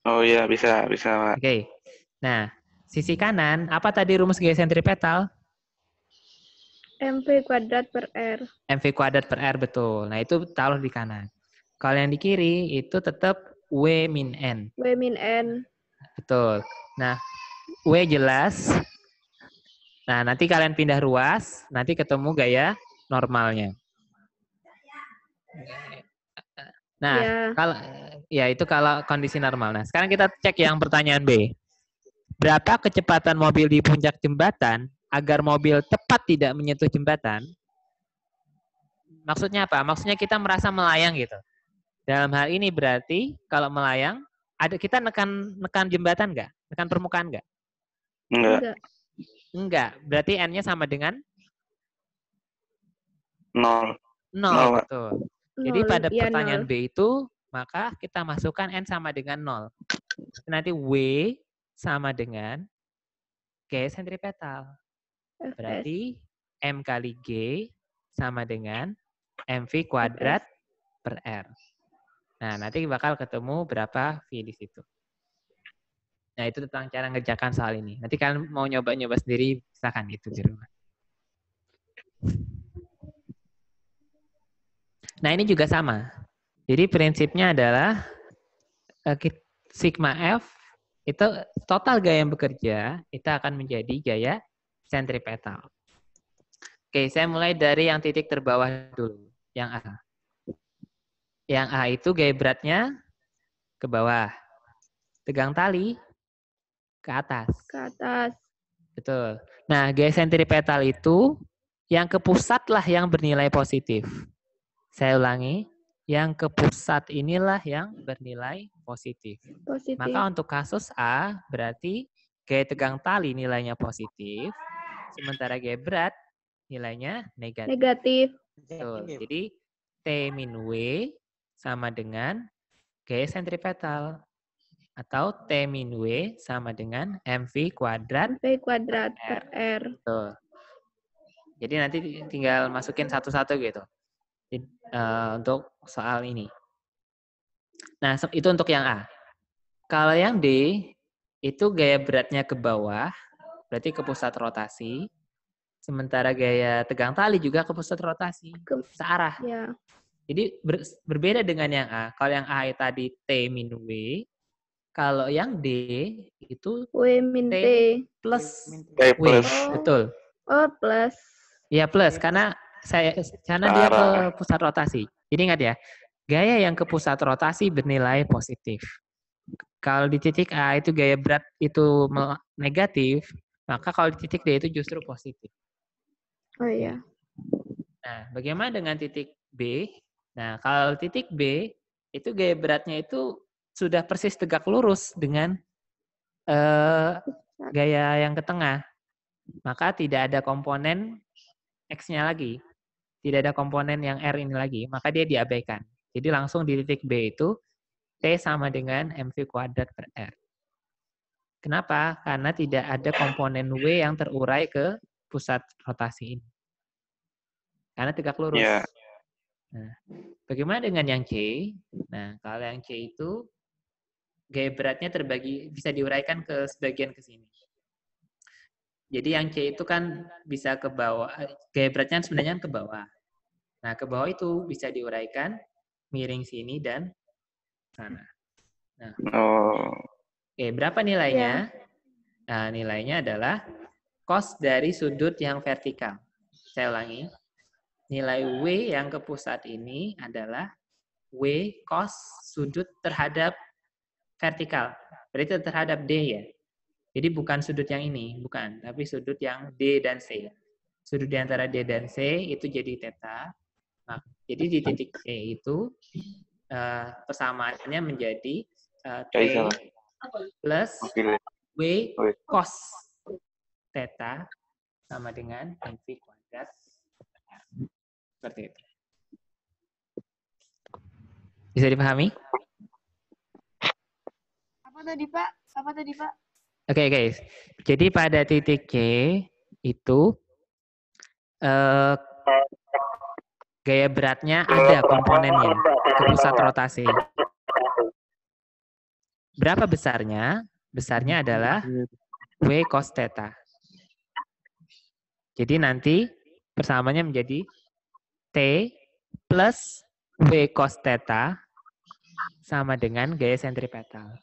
Oh iya, bisa Pak. Oke. Nah, sisi kanan, apa tadi rumus gaya sentripetal? MV kuadrat per R. MV kuadrat per R, betul. Nah, itu taruh di kanan. Kalau yang di kiri, itu tetap W min N. W min N. Betul. Nah, W jelas. Nah, nanti kalian pindah ruas, nanti ketemu gaya normalnya. Nah, itu kalau kondisi normal. Nah, sekarang kita cek yang pertanyaan B. Berapa kecepatan mobil di puncak jembatan agar mobil tepat tidak menyentuh jembatan? Maksudnya apa? Maksudnya kita merasa melayang gitu. Dalam hal ini berarti kalau melayang, ada kita nekan jembatan nggak? Nekan permukaan nggak? Enggak. Berarti N-nya sama dengan 0. 0, betul. Jadi pada Iya, pertanyaan 0. B itu, maka kita masukkan N sama dengan 0. Nanti W sama dengan G sentripetal. Berarti M kali G sama dengan MV kuadrat per R. Nah, nanti bakal ketemu berapa V di situ. Nah, itu tentang cara ngerjakan soal ini. Nanti kalian mau nyoba-nyoba sendiri, silakan itu di rumah. Nah, ini juga sama. Jadi prinsipnya adalah sigma F itu total gaya yang bekerja, itu akan menjadi gaya sentripetal. Oke, saya mulai dari yang titik terbawah dulu, yang A. Yang A itu gaya beratnya ke bawah. Tegang tali ke atas. Ke atas. Betul. Nah, gaya sentripetal itu yang ke pusat lah yang bernilai positif. Saya ulangi, yang ke pusat inilah yang bernilai positif. Maka untuk kasus A, berarti gaya tegang tali nilainya positif, sementara gaya berat nilainya negatif. Betul. Jadi T min W sama dengan gaya sentripetal. Atau T min W sama dengan MV kuadrat per R. Betul. Jadi nanti tinggal masukin satu-satu gitu. Untuk soal ini. Nah, itu untuk yang A. Kalau yang D, itu gaya beratnya ke bawah, berarti ke pusat rotasi. Sementara gaya tegang tali juga ke pusat rotasi, searah. Ya. Jadi berbeda dengan yang A. Kalau yang A tadi T min W, kalau yang D itu W min T plus T W. plus. Betul. Oh, plus. Iya, plus. Karena dia ke pusat rotasi. Jadi ingat ya, gaya yang ke pusat rotasi bernilai positif. Kalau di titik A itu gaya berat itu negatif, maka kalau di titik D itu justru positif. Oh iya. Nah, bagaimana dengan titik B? Nah, kalau titik B itu gaya beratnya itu sudah persis tegak lurus dengan gaya yang ke tengah. Maka tidak ada komponen X-nya lagi. Tidak ada komponen yang R ini lagi, maka dia diabaikan. Jadi langsung di titik B itu T sama dengan MV kuadrat per R. Kenapa? Karena tidak ada komponen W yang terurai ke pusat rotasi ini. Karena tegak lurus. Yeah. Nah, bagaimana dengan yang C? Nah, kalau yang C itu gaya beratnya terbagi, bisa diuraikan ke sebagian ke sini. Jadi yang C itu kan bisa ke bawah, gaya beratnya sebenarnya ke bawah. Nah, ke bawah itu bisa diuraikan miring sini dan sana. Nah, oke, berapa nilainya? Nah, nilainya adalah cos dari sudut yang vertikal. Saya ulangi. Nilai W yang ke pusat ini adalah W cos sudut terhadap vertikal. Berarti terhadap D ya. Jadi bukan sudut yang ini, bukan. Tapi sudut yang D dan C. Sudut di antara D dan C itu jadi theta. Nah, jadi di titik C itu persamaannya menjadi T plus W cos theta sama dengan MV kuadrat. Seperti itu. Bisa dipahami? Apa tadi, Pak? Apa tadi, Pak? Oke, guys. Jadi pada titik C itu gaya beratnya ada komponennya ke pusat rotasi. Berapa besarnya? Besarnya adalah W cos theta. Jadi nanti persamaannya menjadi T plus W cos theta sama dengan gaya sentripetal.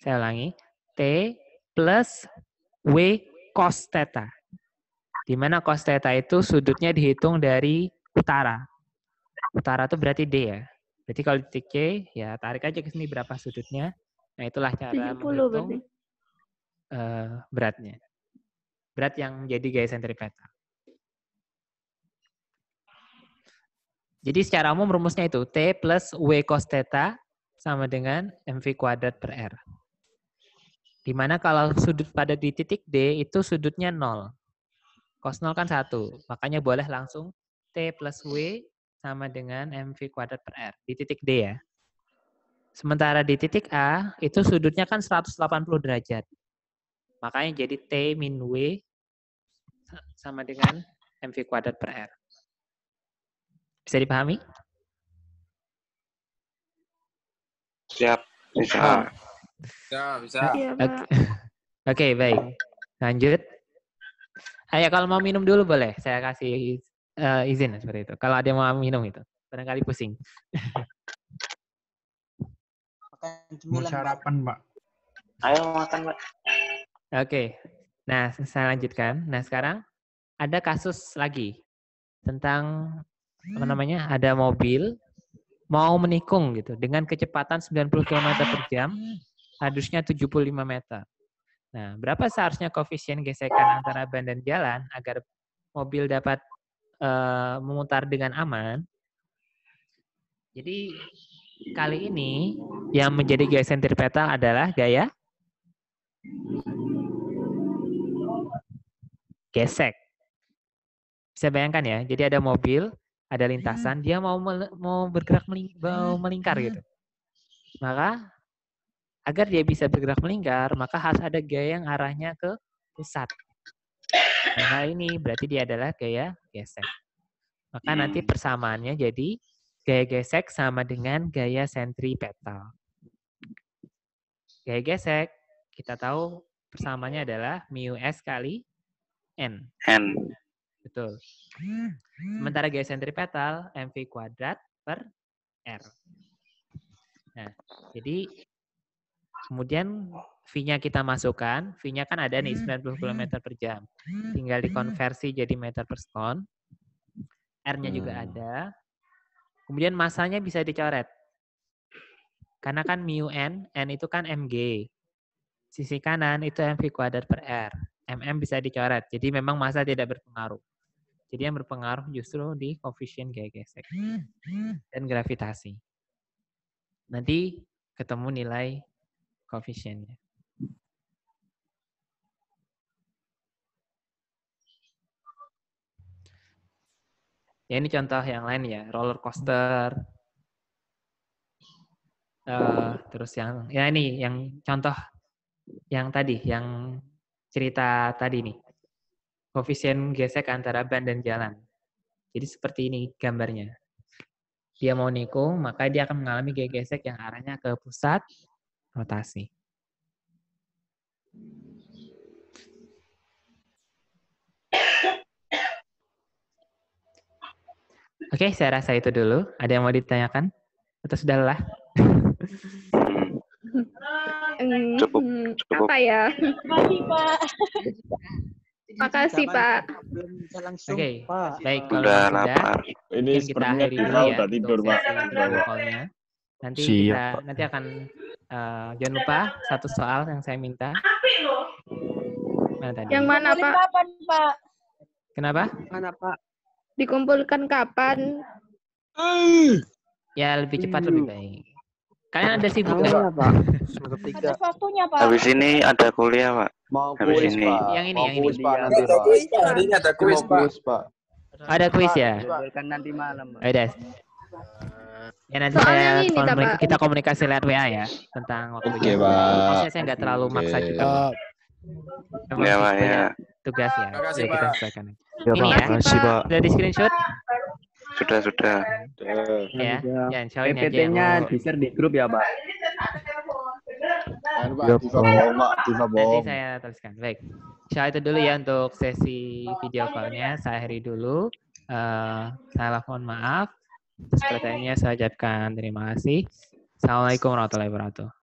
Saya ulangi. T plus W cos theta. Di mana cos theta itu sudutnya dihitung dari utara. Utara itu berarti D ya. Berarti kalau di titik C, ya tarik aja ke sini berapa sudutnya. Nah, itulah cara menghitung beratnya. Berat yang menjadi gaya sentripetal. Jadi secara umum rumusnya itu T plus W cos theta sama dengan MV kuadrat per R. Dimana kalau sudut pada di titik D itu sudutnya 0. Cos 0 kan 1. Makanya boleh langsung T plus W sama dengan MV kuadrat per R. Di titik D ya. Sementara di titik A itu sudutnya kan 180 derajat. Makanya jadi T min W sama dengan MV kuadrat per R. Bisa dipahami? Siap, bisa. Bisa. Oke, baik. Lanjut. Ayo kalau mau minum dulu boleh. Saya kasih izin seperti itu. Kalau ada yang mau minum itu. Barangkali pusing. Mau sarapan, Pak. Ayo makan, Pak. Oke. Nah, saya lanjutkan. Nah, sekarang ada kasus lagi tentang apa namanya? Ada mobil mau menikung gitu dengan kecepatan 90 km per jam, radiusnya 75 meter. Nah, berapa seharusnya koefisien gesekan antara ban dan jalan agar mobil dapat memutar dengan aman? Jadi kali ini yang menjadi gaya sentripetal adalah gaya gesek. Bisa bayangkan ya, jadi ada mobil, ada lintasan, dia mau bergerak melingkar gitu. Maka agar dia bisa bergerak melingkar, maka harus ada gaya yang arahnya ke pusat. Nah, hal ini berarti dia adalah gaya gesek. Maka nanti persamaannya jadi gaya gesek sama dengan gaya sentripetal. Gaya gesek, kita tahu persamaannya adalah mu S kali N. Betul. Sementara gaya sentripetal MV kuadrat per R. Nah, jadi kemudian V-nya kita masukkan. V-nya kan ada nih 90 km per jam. Tinggal dikonversi jadi meter per sekon. R-nya juga ada. Kemudian masanya bisa dicoret. Karena kan mu N, N itu kan mg. Sisi kanan itu MV kuadrat per R. MM bisa dicoret. Jadi memang massa tidak berpengaruh. Jadi yang berpengaruh justru di koefisien gaya gesek dan gravitasi. Nanti ketemu nilai koefisiennya. Ya ini contoh yang lain ya, roller coaster. Terus yang ya ini yang contoh yang tadi, yang cerita tadi nih. Koefisien gesek antara ban dan jalan. Jadi seperti ini gambarnya. Dia mau nikung, maka dia akan mengalami gaya gesek yang arahnya ke pusat rotasi. Oke, saya rasa itu dulu. Ada yang mau ditanyakan? Atau sudah lelah? Cukup. Apa ya? Makasih, Pak. Makasih, Pak. Oke, baik. Kalau Udah sudah, lapar. Ini mungkin kita sepertinya akhiri kita dulu ya udah tidur, untuk Pak. sesi video call-nya. Nanti kita nanti akan jangan lupa satu soal yang saya minta. Mana tadi? Yang mana, Pak? Kapan, Pak? Kenapa? Mana, Pak? Dikumpulkan kapan? Ya lebih cepat lebih baik. Kalian ada sibuk Tanggalnya, nggak? Pak. Semester 3. Batas waktunya, Pak. Habis ini ada kuliah, Pak. Mau Habis kuis, ini. Pak. Yang ini, Mau yang ini. kuis, Pak, nanti, Pak. Hari ini ada kuis, Mau Pak. kuis, Pak. Ada kuis ya? Kan nanti malam, Pak. Udah. Ya nanti Soalnya ini, Pak. kita komunikasi lewat WA ya tentang waktunya. Oke, Pak. Maksudnya saya nggak terlalu maksa juga. Memang Ya, Pak, banyak ya. tugas ya. Terima kasih, Jadi kita Pak. sesuaikan. Ya, Ini Pak. ya. Makasih, Pak. Sudah di screenshot? Sudah. Ya. Ya, insya Allah ini aja yang PPT-nya mau- di-share di grup ya, Pak. Diva bohong, Pak. Diva Nanti bohong. saya tuliskan. Baik. Insya Allah itu dulu ya untuk sesi video call-nya. Saya akhiri dulu. Saya mohon maaf. Sepertinya saya ucapkan terima kasih. Assalamualaikum warahmatullahi wabarakatuh.